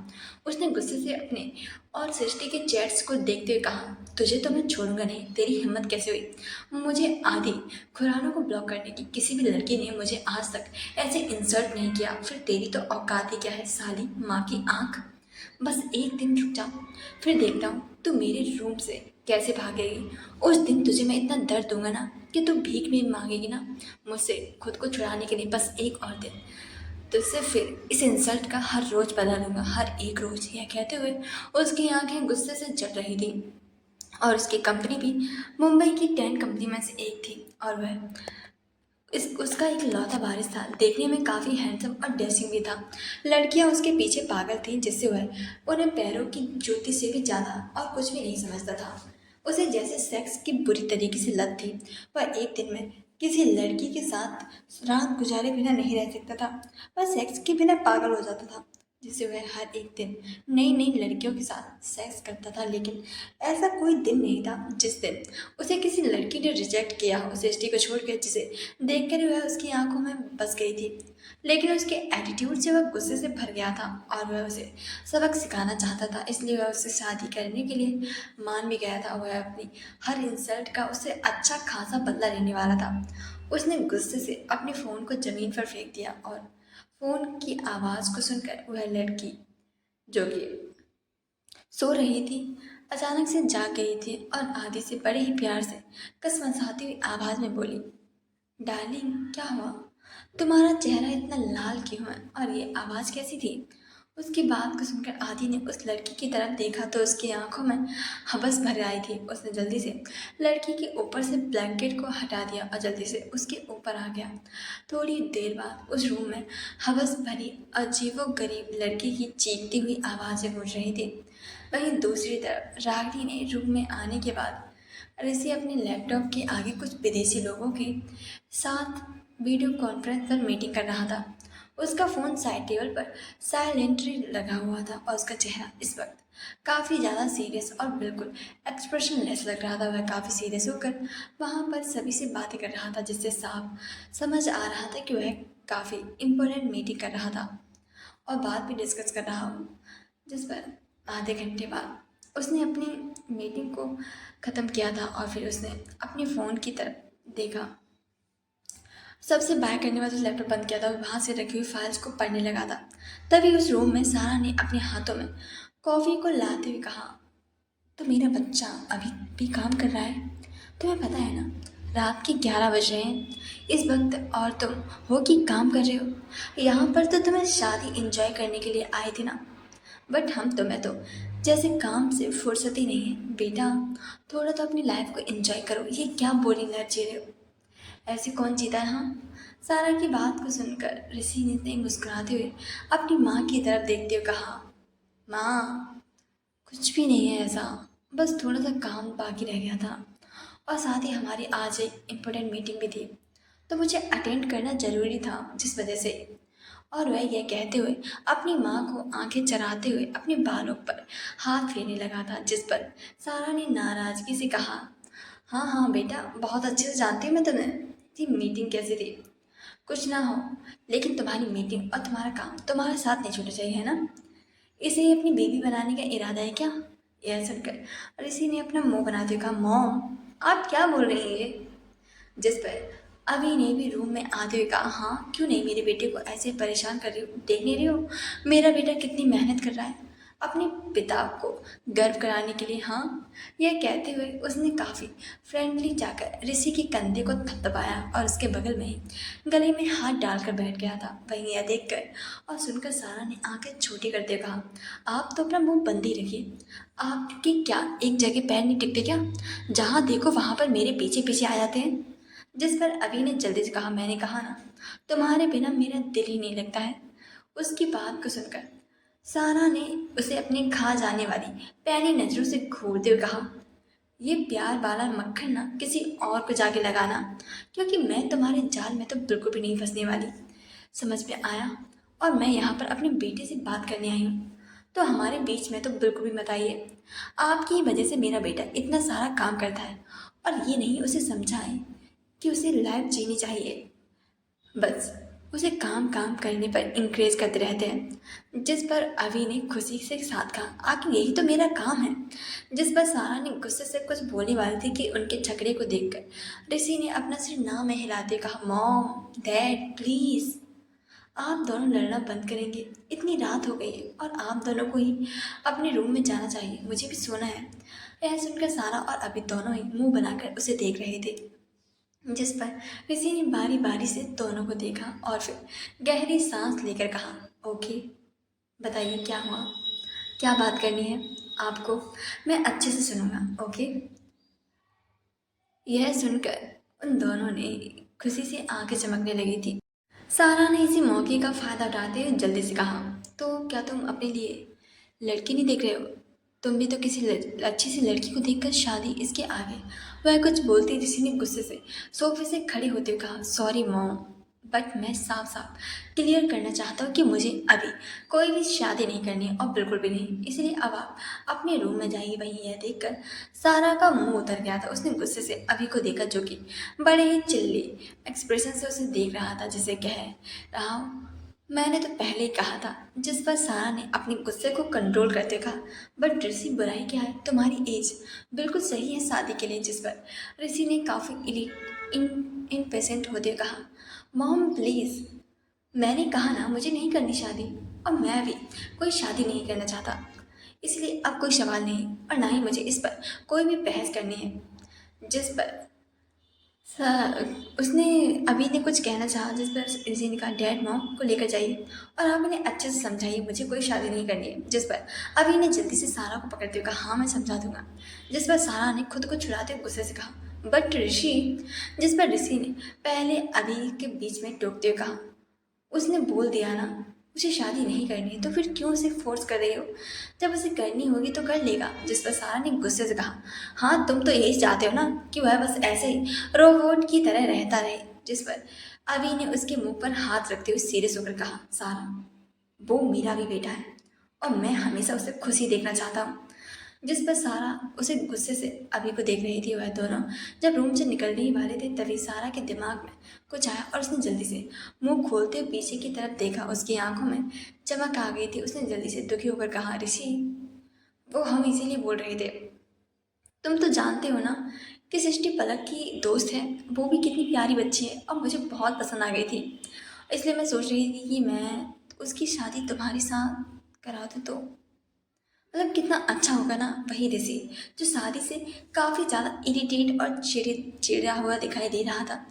उसने गुस्से से अपने और सृष्टि के चैट्स को देखते हुए कहा, तुझे तो मैं छोड़ूंगा नहीं, तेरी हिम्मत कैसे हुई मुझे आदि खुराना को ब्लॉक करने की? किसी भी लड़की ने मुझे आज तक ऐसे इंसल्ट नहीं किया, फिर तेरी तो औकात ही क्या है साली, माँ की आँख। बस एक दिन रुक जा, फिर देखता हूँ तू मेरे रूम से कैसे भागेगी। उस दिन तुझे मैं इतना दर्द दूंगा ना कि तू भीख भी मांगेगी ना मुझसे खुद को छुड़ाने के लिए। बस एक और दिन तुझसे फिर इस इंसल्ट का हर रोज़ बदला लूँगा, हर एक रोज़। यह कहते हुए उसकी आंखें गुस्से से जल रही थी और उसकी कंपनी भी मुंबई की 10 कंपनी में से एक थी और वह इस उसका एक लौता वारिस था। देखने में काफ़ी हैंडसम और डेसिंग भी था। लड़कियां उसके पीछे पागल थीं, जिससे वह उन्हें पैरों की जूती से भी ज़्यादा और कुछ भी नहीं समझता था। उसे जैसे सेक्स की बुरी तरीके से लत थी। वह एक दिन में किसी लड़की के साथ रात गुजारे बिना नहीं रह सकता था। वह सेक्स के बिना पागल हो जाता था, जिससे वह हर एक दिन नई नई लड़कियों के साथ सेक्स करता था। लेकिन ऐसा कोई दिन नहीं था जिस दिन उसे किसी लड़की ने रिजेक्ट किया हो, सृष्टि को छोड़कर, जिसे देखकर वह उसकी आंखों में बस गई थी। लेकिन उसके एटीट्यूड से वह गुस्से से भर गया था और वह उसे सबक सिखाना चाहता था। इसलिए वह उससे शादी करने के लिए मान भी गया था। वह अपनी हर इंसल्ट का उससे अच्छा खासा बदला लेने वाला था। उसने गुस्से से अपने फ़ोन को ज़मीन पर फेंक दिया और फ़ोन की आवाज़ को सुनकर वह लड़की, जो कि सो रही थी, अचानक से जाग गई थी और आदि से बड़े ही प्यार से कसमसाती हुई आवाज़ में बोली, डार्लिंग क्या हुआ? तुम्हारा चेहरा इतना लाल क्यों है और ये आवाज़ कैसी थी? उसकी बात को सुनकर आदि ने उस लड़की की तरफ देखा तो उसकी आंखों में हवस भर आई थी। उसने जल्दी से लड़की के ऊपर से ब्लैंकेट को हटा दिया और जल्दी से उसके ऊपर आ गया। थोड़ी देर बाद उस रूम में हवस भरी अजीबोगरीब लड़की की चीखती हुई आवाज़ें गूंज रही थी। वहीं दूसरी तरफ रागिनी ने रूम में आने के बाद ऋषि अपने लैपटॉप के आगे कुछ विदेशी लोगों के साथ वीडियो कॉन्फ्रेंस पर मीटिंग कर रहा था। उसका फ़ोन साइड टेबल पर साइलेंटली लगा हुआ था और उसका चेहरा इस वक्त काफ़ी ज़्यादा सीरियस और बिल्कुल एक्सप्रेशनलेस लग रहा था। वह काफ़ी सीरियस होकर वहाँ पर सभी से बातें कर रहा था, जिससे साफ समझ आ रहा था कि वह काफ़ी इम्पोर्टेंट मीटिंग कर रहा था और बात भी डिस्कस कर रहा हूँ। जिस पर आधे घंटे बाद उसने अपनी मीटिंग को ख़त्म किया था और फिर उसने अपने फ़ोन की तरफ देखा। सबसे बाय करने बाद उस लैपटॉप बंद किया था और वहाँ से रखी हुई फाइल्स को पढ़ने लगा था। तभी उस रूम में सारा ने अपने हाथों में कॉफ़ी को लाते हुए कहा, तो मेरा बच्चा अभी भी काम कर रहा है? तुम्हें पता है ना, रात के 11 बज रहे हैं इस वक्त और तुम हो कि काम कर रहे हो। यहाँ पर तो तुम्हें शादी एंजॉय करने के लिए आए थे ना, बट हम तुम्हें तो जैसे काम से फुर्सत ही नहीं है। बेटा थोड़ा तो अपनी लाइफ को एंजॉय करो, ये क्या बोरिंग लाइफ जी रहे हो? ऐसे कौन जीता है? हाँ। सारा की बात को सुनकर ऋषि ने मुस्कुराते हुए अपनी माँ की तरफ देखते हुए कहा, माँ कुछ भी नहीं है ऐसा, बस थोड़ा सा काम बाकी रह गया था और साथ ही हमारी आज एक इम्पोर्टेंट मीटिंग भी थी, तो मुझे अटेंड करना ज़रूरी था, जिस वजह से। और वह यह कहते हुए अपनी माँ को आंखें चराते हुए अपने बालों पर हाथ फेरने लगा था, जिस पर सारा ने नाराज़गी से कहा, हाँ हाँ बेटा, बहुत अच्छे से जानती हूँ मैं तुम्हें। थी मीटिंग कैसी थी? कुछ ना हो, लेकिन तुम्हारी मीटिंग और तुम्हारा काम तुम्हारे साथ नहीं छूटना चाहिए, है ना? इसे ही अपनी बेबी बनाने का इरादा है क्या? यह सुनकर ऋषि ने अपना मुंह बनाते हुए कहा, मॉम आप क्या बोल रही हैं ये? जिस पर अभी ने भी रूम में आते हुए कहा, हाँ क्यों नहीं, मेरे बेटे को ऐसे परेशान कर रही हो, देख नहीं रही हो मेरा बेटा कितनी मेहनत कर रहा है अपने पिता को गर्व कराने के लिए। हाँ, यह कहते हुए उसने काफ़ी फ्रेंडली जाकर ऋषि के कंधे को थपथपाया और उसके बगल में ही गले में हाथ डालकर बैठ गया था। वहीं यह देखकर और सुनकर सारा ने आंखें छोटी करते हुए कहा, आप तो अपना मुंह बंद ही रखिए, आपकी क्या एक जगह पैर नहीं टिकते क्या? जहाँ देखो वहाँ पर मेरे पीछे पीछे आ जाते हैं। जिस पर अभी ने जल्दी से कहा, मैंने कहा ना, तुम्हारे बिना मेरा दिल ही नहीं लगता है। उसकी बात को सुनकर सारा ने उसे अपनी खा जाने वाली पैनी नज़रों से घूरते हुए कहा, ये प्यार वाला मक्खन ना किसी और को जाके लगाना, क्योंकि मैं तुम्हारे जाल में तो बिल्कुल भी नहीं फंसने वाली। समझ में आया? और मैं यहाँ पर अपने बेटे से बात करने आई हूँ, तो हमारे बीच में तो बिल्कुल भी मत आइए। आपकी ही वजह से मेरा बेटा इतना सारा काम करता है और ये नहीं उसे समझाएं कि उसे लाइफ जीनी चाहिए, बस उसे काम काम करने पर इंकरेज करते रहते हैं। जिस पर अभी ने खुशी से साथ कहा, आखिर यही तो मेरा काम है। जिस पर सारा ने गुस्से से कुछ बोलने वाली थी कि उनके झगड़े को देखकर ऋषि ने अपना सिर ना में हिलाते कहा, मॉम डैड प्लीज़ आप दोनों लड़ना बंद करेंगे? इतनी रात हो गई है और आप दोनों को ही अपने रूम में जाना चाहिए, मुझे भी सोना है। यह सुनकर सारा और अभी दोनों ही मुंह बनाकर उसे देख रहे थे। जिस पर ऋषि ने बारी बारी से दोनों को देखा और फिर गहरी सांस लेकर कहा, ओके बताइए क्या हुआ, क्या बात करनी है आपको, मैं अच्छे से सुनूंगा, ओके। यह सुनकर उन दोनों ने खुशी से आंखें चमकने लगी थी। सारा ने इसी मौके का फायदा उठाते हुए जल्दी से कहा, तो क्या तुम अपने लिए लड़की नहीं देख रहे हो? तुम भी तो किसी अच्छी सी लड़की को देखकर शादी। इसके आगे वह कुछ बोलती ऋषि ने गुस्से से सोफे से खड़े होते हुए कहा, सॉरी मॉम, बट मैं साफ साफ क्लियर करना चाहता हूँ कि मुझे अभी कोई भी शादी नहीं करनी है, और बिल्कुल भी नहीं। इसलिए अब आप अपने रूम में जाइए। वहीं यह देखकर सारा का मुंह उतर गया था। उसने गुस्से से अभी को देखा, जो कि बड़े ही चिल्ली एक्सप्रेशन से उसे देख रहा था, जिसे कह रहा हूँ, मैंने तो पहले ही कहा था। जिस पर सारा ने अपने गुस्से को कंट्रोल करते कहा, बट ऋषि बुराई क्या है? तुम्हारी एज बिल्कुल सही है शादी के लिए। जिस पर ऋषि ने काफ़ी इम्पेशेंट होते हुए कहा, मॉम प्लीज़, मैंने कहा ना मुझे नहीं करनी शादी, और मैं भी कोई शादी नहीं करना चाहता। इसलिए अब कोई सवाल नहीं, और ना ही मुझे इस पर कोई भी बहस करनी है। जिस पर उसने अभी ने कुछ कहना चाहा, जिस पर ऋषि ने कहा, डैड मॉम को लेकर जाइए और आप इन्हें अच्छे से समझाइए, मुझे कोई शादी नहीं करनी है। जिस पर अभी ने जल्दी से सारा को पकड़ते हुए कहा, हाँ मैं समझा दूंगा। जिस पर सारा ने खुद को छुड़ाते हुए गुस्से से कहा, बट ऋषि। जिस पर ऋषि ने पहले अभी के बीच में टोकते हुए कहा, उसने बोल दिया ना मुझे शादी नहीं करनी है, तो फिर क्यों उसे फोर्स कर रही हो? जब उसे करनी होगी तो कर लेगा। जिस पर सारा ने गुस्से से कहा, हाँ तुम तो यही चाहते हो ना कि वह बस ऐसे ही रोबोट की तरह रहता रहे। जिस पर अभी ने उसके मुंह पर हाथ रखते हुए सीरियस होकर कहा, सारा वो मेरा भी बेटा है, और मैं हमेशा उसे खुशी देखना चाहता हूँ। जिस पर सारा उसे गुस्से से अभी को देख रही थी। वह दोनों जब रूम से निकलने ही वाले थे, तभी सारा के दिमाग में कुछ आया और उसने जल्दी से मुंह खोलते हुए पीछे की तरफ देखा। उसकी आंखों में चमक आ गई थी। उसने जल्दी से दुखी होकर कहा, ऋषि, वो हम इसीलिए बोल रहे थे, तुम तो जानते हो ना कि सृष्टि पलक की दोस्त है। वो भी कितनी प्यारी बच्ची है और मुझे बहुत पसंद आ गई थी। इसलिए मैं सोच रही थी कि मैं उसकी शादी तुम्हारे साथ करा दूँ, तो मतलब कितना अच्छा होगा ना। वही ऋषि जो शादी से काफ़ी ज़्यादा इरिटेट और चिड़ा हुआ दिखाई दे रहा था,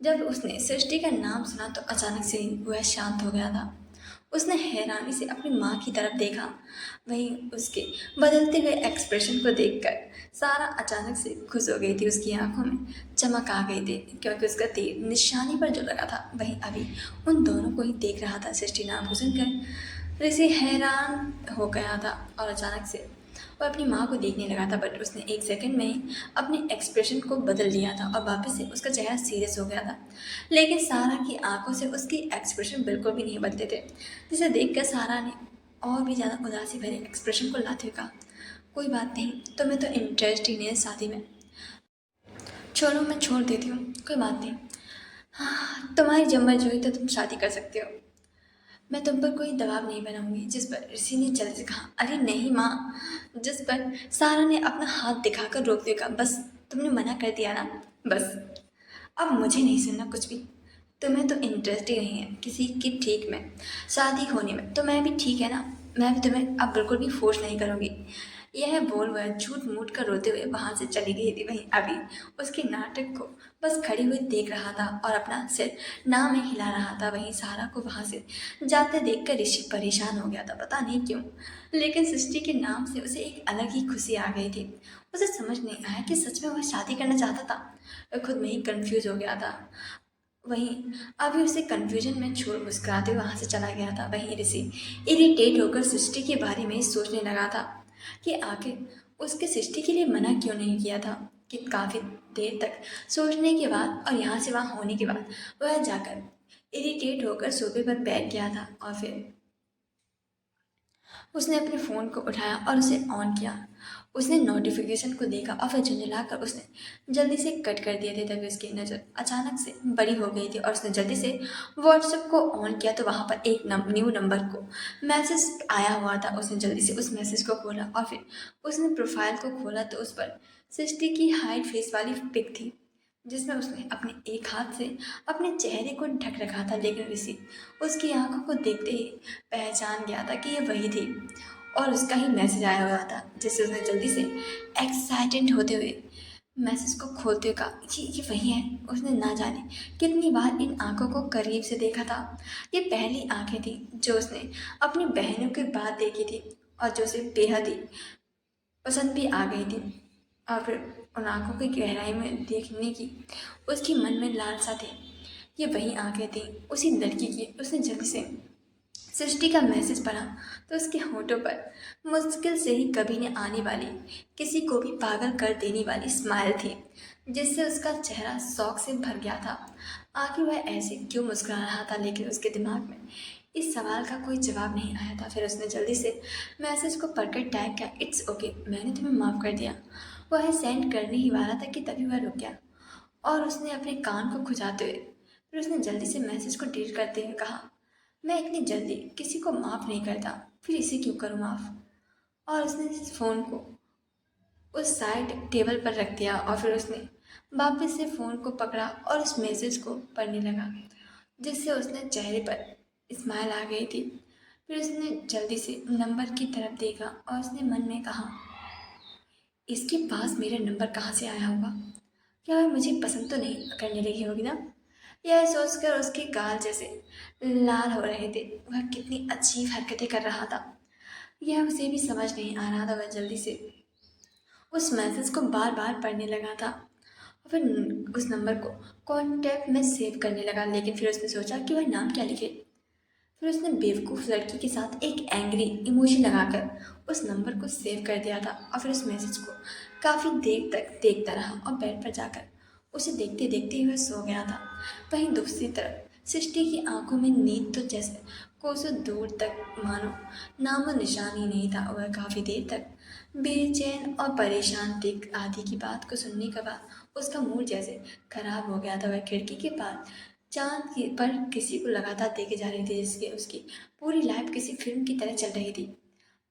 जब उसने सृष्टि का नाम सुना तो अचानक से वह शांत हो गया था। उसने हैरानी से अपनी माँ की तरफ देखा। वहीं उसके बदलते हुए एक्सप्रेशन को देखकर सारा अचानक से खुश हो गई थी। उसकी आंखों में चमक आ गई थी, क्योंकि उसका तीर निशाने पर जो लगा था वहीं अभी उन दोनों को ही देख रहा था। सृष्टि नाम को सुनकर ऋषि हैरान हो गया था, और अचानक से वह अपनी माँ को देखने लगा था, बट उसने एक सेकंड में ही अपने एक्सप्रेशन को बदल दिया था और वापस से उसका चेहरा सीरियस हो गया था। लेकिन सारा की आंखों से उसके एक्सप्रेशन बिल्कुल भी नहीं बदले थे, जिसे देखकर सारा ने और भी ज़्यादा उदासी भरे एक्सप्रेशन को लाते हुए कहा, कोई बात नहीं, तुम्हें तो इंटरेस्ट ही नहीं है शादी में, छोड़ो मैं छोड़ देती हूँ, कोई बात नहीं। हाँ तुम्हारी जब मर्जी हुई तो तुम शादी कर सकते हो, मैं तुम पर कोई दबाव नहीं बनाऊंगी। जिस पर ऋषि ने जल्दी से कहा, अरे नहीं माँ। जिस पर सारा ने अपना हाथ दिखाकर रोकते हुए कहा, बस तुमने मना कर दिया ना, बस अब मुझे नहीं सुनना कुछ भी। तुम्हें तो इंटरेस्ट ही नहीं है किसी की ठीक में शादी होने में, तो मैं भी ठीक है ना, मैं भी तुम्हें अब बिल्कुल भी फोर्स नहीं करूँगी। यह बोल वह झूठ मूठ कर रोते हुए वहां से चली गई थी। वहीं अभी उसके नाटक को बस खड़ी हुई देख रहा था और अपना सिर ना में हिला रहा था। वहीं सारा को वहां से जाते देखकर ऋषि परेशान हो गया था, पता नहीं क्यों, लेकिन सृष्टि के नाम से उसे एक अलग ही खुशी आ गई थी। उसे समझ नहीं आया कि सच में वह शादी करना चाहता था। वह खुद में ही कंफ्यूज हो गया था। वहीं अभी उसे कंफ्यूजन में छोड़ मुस्कुराते हुए वहां से चला गया था। वहीं ऋषि इरिटेट होकर सृष्टि के बारे में ही सोचने लगा था कि आखिर उसके सृष्टि के लिए मना क्यों नहीं किया था। कि काफ़ी देर तक सोचने के बाद और यहाँ से वहाँ होने के बाद वह जाकर इरिटेट होकर सोफे पर बैठ गया था, और फिर उसने अपने फ़ोन को उठाया और उसे ऑन किया। उसने नोटिफिकेशन को देखा और फिर झुंझुलाकर उसने जल्दी से कट कर दिए थे। तभी उसकी नज़र अचानक से बड़ी हो गई थी और उसने जल्दी से व्हाट्सएप को ऑन किया तो वहाँ पर एक न्यू नंबर को मैसेज आया हुआ था। उसने जल्दी से उस मैसेज को खोला और फिर उसने प्रोफाइल को खोला तो उस पर सृष्टि की हाइड फेस वाली पिक थी, जिसमें उसने अपने एक हाथ से अपने चेहरे को ढक रखा था। लेकिन ऋषि उसकी आंखों को देखते ही पहचान गया था कि ये वही थी और उसका ही मैसेज आया हुआ था, जिससे उसने जल्दी से एक्साइटेड होते हुए मैसेज को खोलते हुए कहा, ये वही है। उसने ना जाने कितनी बार इन आंखों को करीब से देखा था। ये पहली आंखें थी जो उसने अपनी बहनों के बाद देखी थी और जो उसे बेहद ही पसंद भी आ गई थी। और फिर उन आंखों की गहराई में देखने की उसकी मन में लालसा थी। ये वही आंखें थीं उसी लड़की की। उसने जल्दी से सृष्टि का मैसेज पढ़ा तो उसके होठों पर मुश्किल से ही कभी न आने वाली, किसी को भी पागल कर देने वाली स्माइल थी, जिससे उसका चेहरा शौक से भर गया था। आखिर वह ऐसे क्यों मुस्कुरा रहा था, लेकिन उसके दिमाग में इस सवाल का कोई जवाब नहीं आया था। फिर उसने जल्दी से मैसेज को पढ़कर टाइप किया, इट्स ओके, मैंने तुम्हें माफ़ कर दिया। वह सेंड करने ही वाला था कि तभी वह रुक गया और उसने अपने कान को खुजाते हुए फिर उसने जल्दी से मैसेज को डिलीट करते हुए कहा, मैं इतनी जल्दी किसी को माफ़ नहीं करता, फिर इसे क्यों करूँ माफ़। और उसने इस फ़ोन को उस साइड टेबल पर रख दिया और फिर उसने वापस से फ़ोन को पकड़ा और उस मैसेज को पढ़ने लगा, जिससे उसने चेहरे पर स्माइल आ गई थी। फिर उसने जल्दी से नंबर की तरफ देखा और उसने मन में कहा, इसके पास मेरा नंबर कहाँ से आया होगा, क्या वह मुझे पसंद तो नहीं करने लगी होगी ना। यह सोचकर उसके गाल जैसे लाल हो रहे थे। वह कितनी अजीब हरकतें कर रहा था, यह उसे भी समझ नहीं आ रहा था। वह जल्दी से उस मैसेज को बार बार पढ़ने लगा था और फिर उस नंबर को कॉन्टैक्ट में सेव करने लगा, लेकिन फिर उसने सोचा कि वह नाम क्या लिखे। फिर उसने बेवकूफ़ लड़की के साथ एक एंग्री इमोजी लगाकर उस नंबर को सेव कर दिया था और फिर उस मैसेज को काफ़ी देर तक देखता रहा और बेड पर जाकर उसे देखते देखते हुए सो गया था। वहीं दूसरी तरफ सृष्टि की आंखों में नींद तो जैसे कोसों दूर तक मानो नामो निशान ही नहीं था। वह काफ़ी देर तक बेचैन और परेशान थी। आदि की बात को सुनने के बाद उसका मूड जैसे खराब हो गया था। वह खिड़की के पास चांद पर किसी को लगातार देखे जा रही थी, जिसके उसकी पूरी लाइफ किसी फिल्म की तरह चल रही थी।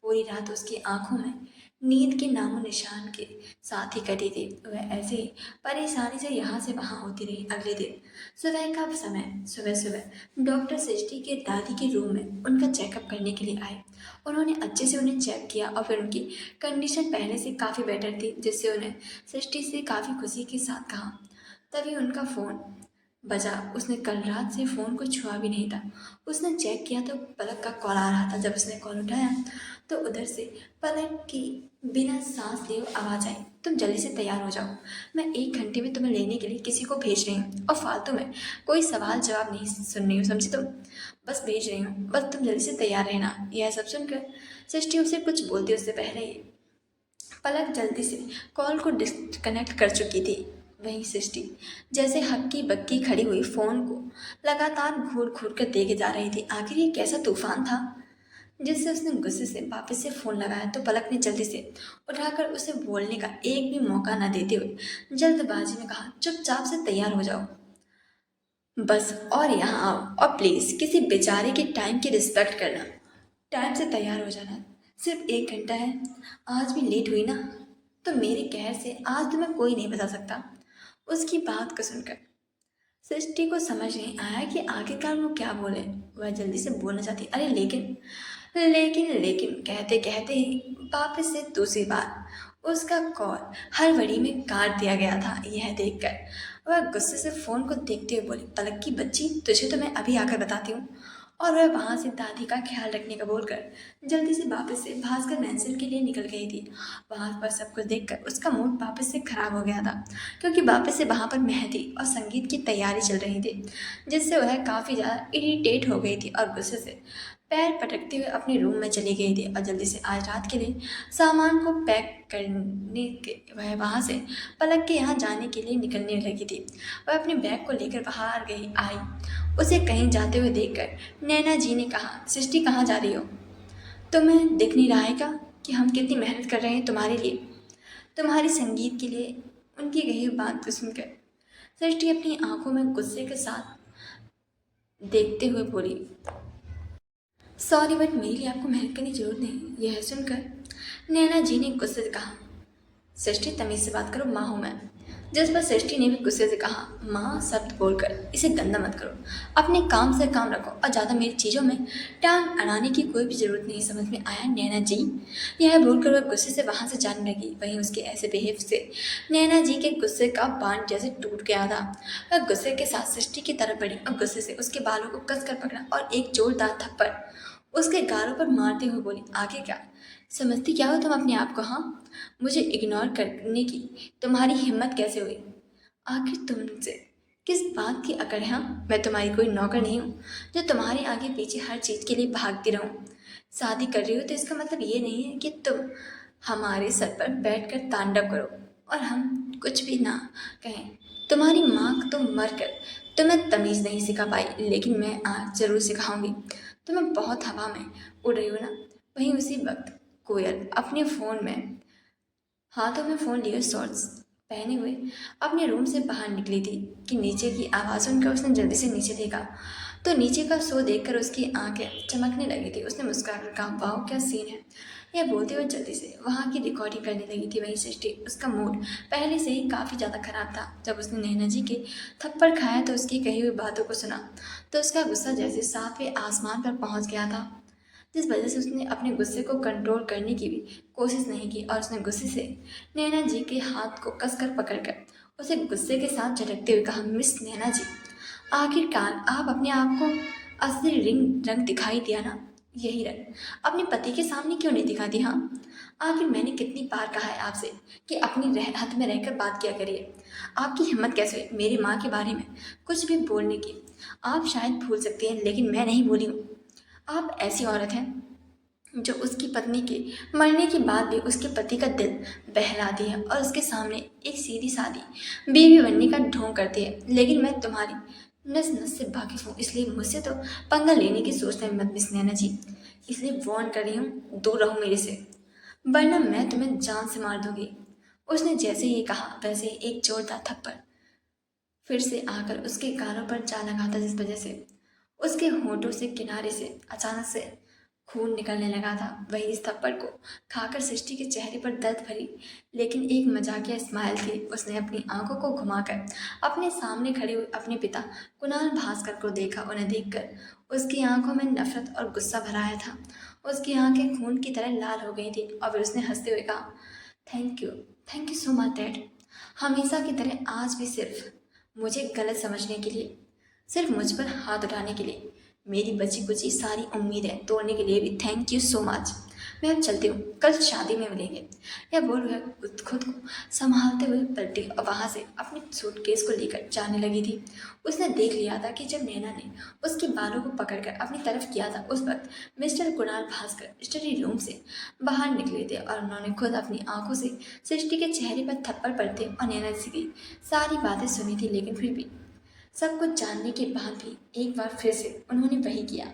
पूरी रात उसकी आंखों में नींद के नामो निशान के साथ ही कटी थी। वह ऐसे ही परेशानी से यहाँ से वहाँ होती रही। अगले दिन सुबह का समय, सुबह सुबह डॉक्टर सृष्टि के दादी के रूम में उनका चेकअप करने के लिए आए। उन्होंने अच्छे से उन्हें चेक किया और फिर उनकी कंडीशन पहले से काफ़ी बेटर थी, जिससे उन्हें सृष्टि से काफ़ी खुशी के साथ कहा। तभी उनका फ़ोन बजा। उसने कल रात से फ़ोन को छुआ भी नहीं था। उसने चेक किया तो पलक का कॉल आ रहा था। जब उसने कॉल उठाया तो उधर से पलक की बिना सांस लिए आवाज़ आई, तुम जल्दी से तैयार हो जाओ, मैं 1 घंटे में तुम्हें लेने के लिए किसी को भेज रही हूँ और फालतू में कोई सवाल जवाब नहीं सुन रही हूँ, समझी तुम, बस भेज रही हूँ, बस तुम जल्दी से तैयार रहना। यह सब सुनकर सृष्टि उसे कुछ बोलती उससे पहले ही पलक जल्दी से कॉल को डिस्कनेक्ट कर चुकी थी। वहीं सृष्टि जैसे हक्की बक्की खड़ी हुई फोन को लगातार घूर घूर कर देखे जा रही थी। आखिर ये कैसा तूफान था, जिससे उसने गुस्से से वापस से फोन लगाया तो पलक ने जल्दी से उठाकर उसे बोलने का एक भी मौका न देते हुए जल्दबाजी में कहा, चुपचाप से तैयार हो जाओ बस, और यहाँ आओ और प्लीज़ किसी बेचारे के टाइम की रिस्पेक्ट करना, टाइम से तैयार हो जाना, सिर्फ 1 घंटा है, आज भी लेट हुई ना तो मेरे कहर से आज तुम्हें कोई नहीं बता सकता। उसकी बात को सुनकर सृष्टि को समझ नहीं आया कि आखिरकार वो क्या बोले। वह जल्दी से बोलना चाहती, अरे लेकिन लेकिन लेकिन कहते कहते ही वापस से दूसरी बार उसका कॉल हड़बड़ी में काट दिया गया था। यह देखकर वह गुस्से से फ़ोन को देखते हुए बोली, पलक की बच्ची, तुझे तो मैं अभी आकर बताती हूँ। और वह वहाँ से दादी का ख्याल रखने का बोलकर जल्दी से वापस से भास्कर मैंसन के लिए निकल गई थी। वहाँ पर सब कुछ देखकर उसका मूड वापस से खराब हो गया था, क्योंकि वापस से वहाँ पर मेहंदी और संगीत की तैयारी चल रही थी, जिससे वह काफ़ी ज़्यादा इरिटेट हो गई थी और गुस्से से पैर पटकते हुए अपने रूम में चली गई थी। और जल्दी से आज रात के लिए सामान को पैक करने के वह वहाँ से पलक के यहाँ जाने के लिए निकलने लगी थी। वह अपने बैग को लेकर बाहर गई आई। उसे कहीं जाते हुए देखकर नैना जी ने कहा, सृष्टि कहाँ जा रही हो, तुम्हें दिख नहीं रहा है क्या कि हम कितनी मेहनत कर रहे हैं तुम्हारे लिए, तुम्हारी संगीत के लिए। उनकी कही हुई बात को सुनकर सृष्टि अपनी आंखों में गुस्से के साथ देखते हुए बोली, सॉरी बट मेरे लिए आपको मेहनत करने की जरूरत नहीं। यह सुनकर नैना जी ने गुस्से से कहा, सृष्टि तमीज से बात करो, माँ हूँ मैं। जिस पर सृष्टि ने भी गुस्से से कहा, माँ शब्द बोलकर इसे गंदा मत करो, अपने काम से काम रखो और ज़्यादा मेरी चीज़ों में टांग अड़ाने की कोई भी ज़रूरत नहीं, समझ में आया नैना जी। यह बोलकर वह गुस्से से वहाँ से जाने लगी। वहीं उसके ऐसे बिहेव से नैना जी के गुस्से का बांध जैसे टूट गया था। वह गुस्से के साथ सृष्टि की तरफ बढ़ी और गुस्से से उसके बालों को कस कर पकड़ा और एक जोरदार थप्पड़ उसके गालों पर मारते हुए बोली, आगे क्या? समझती क्या हो तुम अपने आप को? हाँ, मुझे इग्नोर करने की तुम्हारी हिम्मत कैसे हुई? आखिर तुमसे किस बात की अकड़ है? हाँ? मैं तुम्हारी कोई नौकर नहीं हूँ जो तुम्हारे आगे पीछे हर चीज़ के लिए भागती रहूँ। शादी कर रही हो तो इसका मतलब ये नहीं है कि तुम हमारे सर पर बैठकर तांडव करो और हम कुछ भी ना कहें। तुम्हारी माँ तो मर कर तुम्हें तमीज़ नहीं सिखा पाई, लेकिन मैं आज ज़रूर सिखाऊंगी। तुम्हें बहुत हवा में उड़ रही हो ना? वहीं उसी वक्त कोयल अपने फ़ोन में हाथों में फ़ोन लिए शॉर्ट्स पहने हुए अपने रूम से बाहर निकली थी कि नीचे की आवाज़ सुनकर उसने जल्दी से नीचे देखा तो नीचे का शो देखकर उसकी आंखें चमकने लगी थी। उसने मुस्कुराकर कहा, वाह क्या सीन है। यह बोलते हुए जल्दी से वहाँ की रिकॉर्डिंग करने लगी थी। वहीं सृष्टि, उसका मूड पहले से ही काफ़ी ज़्यादा खराब था। जब उसने नैना जी के थप्पड़ खाया तो उसकी कही हुई बातों को सुना तो उसका गुस्सा जैसे सातवें आसमान पर पहुँच गया था, जिस वजह से उसने अपने गुस्से को कंट्रोल करने की भी कोशिश नहीं की और उसने गुस्से से नैना जी के हाथ को कसकर पकड़कर उसे गुस्से के साथ झटकते हुए कहा, मिस नैना जी, आखिरकार आप अपने आप को असली रंग दिखाई दिया ना? यही रंग अपने पति के सामने क्यों नहीं दिखाती? हाँ, आखिर मैंने कितनी बार कहा है आपसे कि अपनी हद में रहकर बात किया करिए। आपकी हिम्मत कैसे हुई मेरी माँ के बारे में कुछ भी बोलने की? आप शायद भूल सकती हैं लेकिन मैं नहीं भूली हूँ। आप ऐसी औरत हैं जो उसकी पत्नी के मरने के बाद भी उसके पति का दिल बहलाती है और उसके सामने एक सीधी सादी बीवी बनने का ढोंग करती है। लेकिन मैं तुम्हारी नस नस से वाकिफ हूँ, इसलिए मुझसे तो पंगा लेने की सोचने मत मिस नैना जी। इसलिए वार्न कर रही हूँ, दूर रहो मेरे से, वरना मैं तुम्हें जान से मार दूंगी। उसने जैसे ही कहा वैसे ही एक जोरदार थप्पड़ फिर से आकर उसके गालों पर जा लगा था, जिस वजह से उसके होठों से किनारे से अचानक से खून निकलने लगा था। वही इस थप्पड़ को खाकर सृष्टि के चेहरे पर दर्द भरी लेकिन एक मजाकिया स्माइल थी। उसने अपनी आंखों को घुमाकर अपने सामने खड़े हुए अपने पिता कुणाल भास्कर को देखा। उन्हें देखकर उसकी आंखों में नफरत और गुस्सा भराया था। उसकी आंखें खून की तरह लाल हो गई थी और फिर उसने हंसते हुए कहा, thank you so much dad. हमेशा की तरह आज भी सिर्फ मुझे गलत समझने के लिए, सिर्फ मुझ पर हाथ उठाने के लिए, मेरी बची कुची सारी उम्मीदें तोड़ने के लिए भी थैंक यू सो मच। मैं अब चलती हूँ, कल शादी में मिलेंगे। यह बोल वह खुद को संभालते हुए पलटी और वहाँ से अपने सूटकेस को लेकर जाने लगी थी। उसने देख लिया था कि जब नैना ने उसके बालों को पकड़कर अपनी तरफ किया था उस वक्त mister Kunal Bhaskar study room से बाहर निकले थे और उन्होंने खुद अपनी आंखों से सृष्टि के चेहरे पर थप्पड़ पड़ते और नैना जी की सारी बातें सुनी थी। लेकिन फिर भी सब कुछ जानने के बाद भी एक बार फिर से उन्होंने वही किया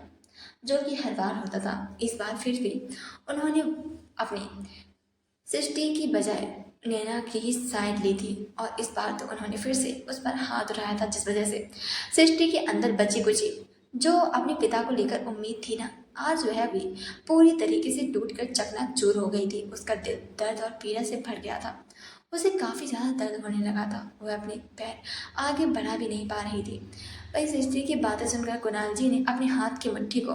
जो कि हर बार होता था। इस बार फिर भी उन्होंने अपनी सृष्टि की बजाय नैना की ही साइड ली थी और इस बार तो उन्होंने फिर से उस पर हाथ उठाया था, जिस वजह से सृष्टि के अंदर बची कुची जो अपने पिता को लेकर उम्मीद थी ना, आज वह भी पूरी तरीके से टूटकर चकनाचूर हो गई थी। उसका दिल दर्द और पीड़ा से भर गया था। उसे काफ़ी ज़्यादा दर्द होने लगा था। वह अपने पैर आगे बढ़ा भी नहीं पा रही थी। वही सृष्टि की बातें सुनकर कुणाल जी ने अपने हाथ की मुट्ठी को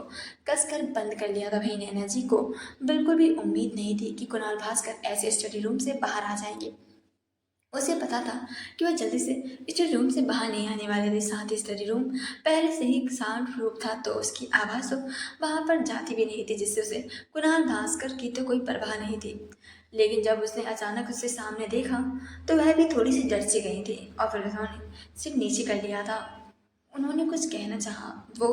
कसकर बंद कर लिया था। वही नैना जी को बिल्कुल भी उम्मीद नहीं थी कि कुणाल भास्कर ऐसे स्टडी रूम से बाहर आ जाएंगे। उसे पता था कि वह जल्दी से स्टडी रूम से बाहर नहीं आने वाले थे। साथ ही स्टडी रूम पहले से ही साउंड प्रूफ था तो उसकी आवाज़ तो वहाँ पर जाती भी नहीं थी, जिससे उसे कुणाल भास्कर की तो कोई परवाह नहीं थी। लेकिन जब उसने अचानक उसे सामने देखा तो वह भी थोड़ी सी डर सी गई थी और फिर उन्होंने सिर नीचे कर लिया था। उन्होंने कुछ कहना चाहा वो,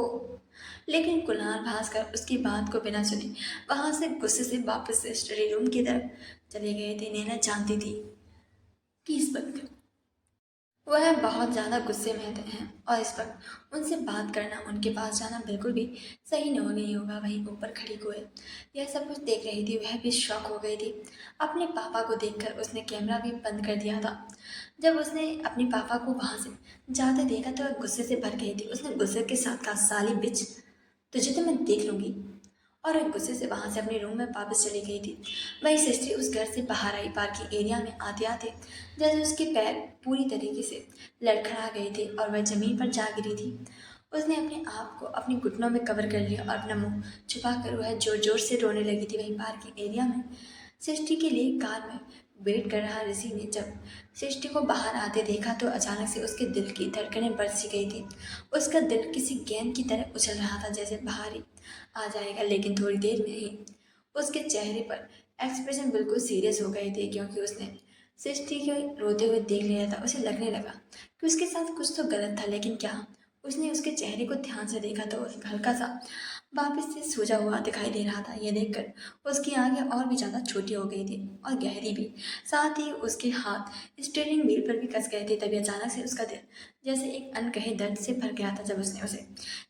लेकिन कुणाल भास्कर उसकी बात को बिना सुने वहाँ से गुस्से से वापस से स्टडी रूम की तरफ चले गए थे। नैना जानती थी कि इस वक्त वह बहुत ज़्यादा गुस्से में हैं और इस वक्त उनसे बात करना, उनके पास जाना बिल्कुल भी सही नहीं होगा। वहीं ऊपर खड़ी कोयल यह सब कुछ देख रही थी। वह भी शॉक हो गई थी। अपने पापा को देखकर उसने कैमरा भी बंद कर दिया था। जब उसने अपने पापा को वहाँ से जाते देखा तो वह गुस्से से भर गई थी। उसने गुस्से के साथ कहा, साली बिच, तुझे तो मैं देख लूँगी, और वह गुस्से से वहाँ से अपने रूम में वापस चली गई थी। वही सृष्टि उस घर से बाहर आई। पार्किंग एरिया में आते आते जैसे उसके पैर पूरी तरीके से लड़खड़ा गए थे और वह जमीन पर जा गिरी थी। उसने अपने आप को अपने घुटनों में कवर कर लिया और अपना मुंह छुपा कर वह जोर जोर से रोने लगी थी। वहीं पार्किंग एरिया में सृष्टि के लिए कार में वेट कर रहा ऋषि ने जब सृष्टि को बाहर आते देखा तो अचानक से उसके दिल की धड़कनें बढ़ सी गई थी। उसका दिल किसी गेंद की तरह उछल रहा था, जैसे बाहर ही आ जाएगा। लेकिन थोड़ी देर में ही उसके चेहरे पर एक्सप्रेशन बिल्कुल सीरियस हो गए थे, क्योंकि उसने सृष्टि के रोते हुए देख लिया था। उसे लगने लगा कि उसके साथ कुछ तो गलत था, लेकिन क्या? उसने उसके चेहरे को ध्यान से देखा तो हल्का सा वापस से सूजा हुआ दिखाई दे रहा था। यह देखकर उसकी आंखें और भी ज्यादा छोटी हो गई थी और गहरी भी। साथ ही उसके हाथ स्टीयरिंग व्हील पर भी कस गए थे। तभी अचानक से उसका दिल जैसे एक अनकहे दर्द से भर गया था। जब उसने उसे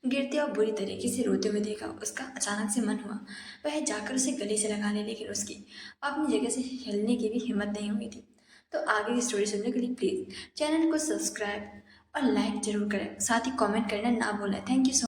गिरते और बुरी तरीके से रोते हुए देखा, उसका अचानक से मन हुआ वह जाकर उसे गले से लगा ले, लेकिन उसकी अपनी जगह से हिलने की भी हिम्मत नहीं हुई थी। तो आगे की स्टोरी सुनने के लिए प्लीज चैनल को सब्सक्राइब और लाइक जरूर करें, साथ ही कमेंट करना ना भूलें। Thank you so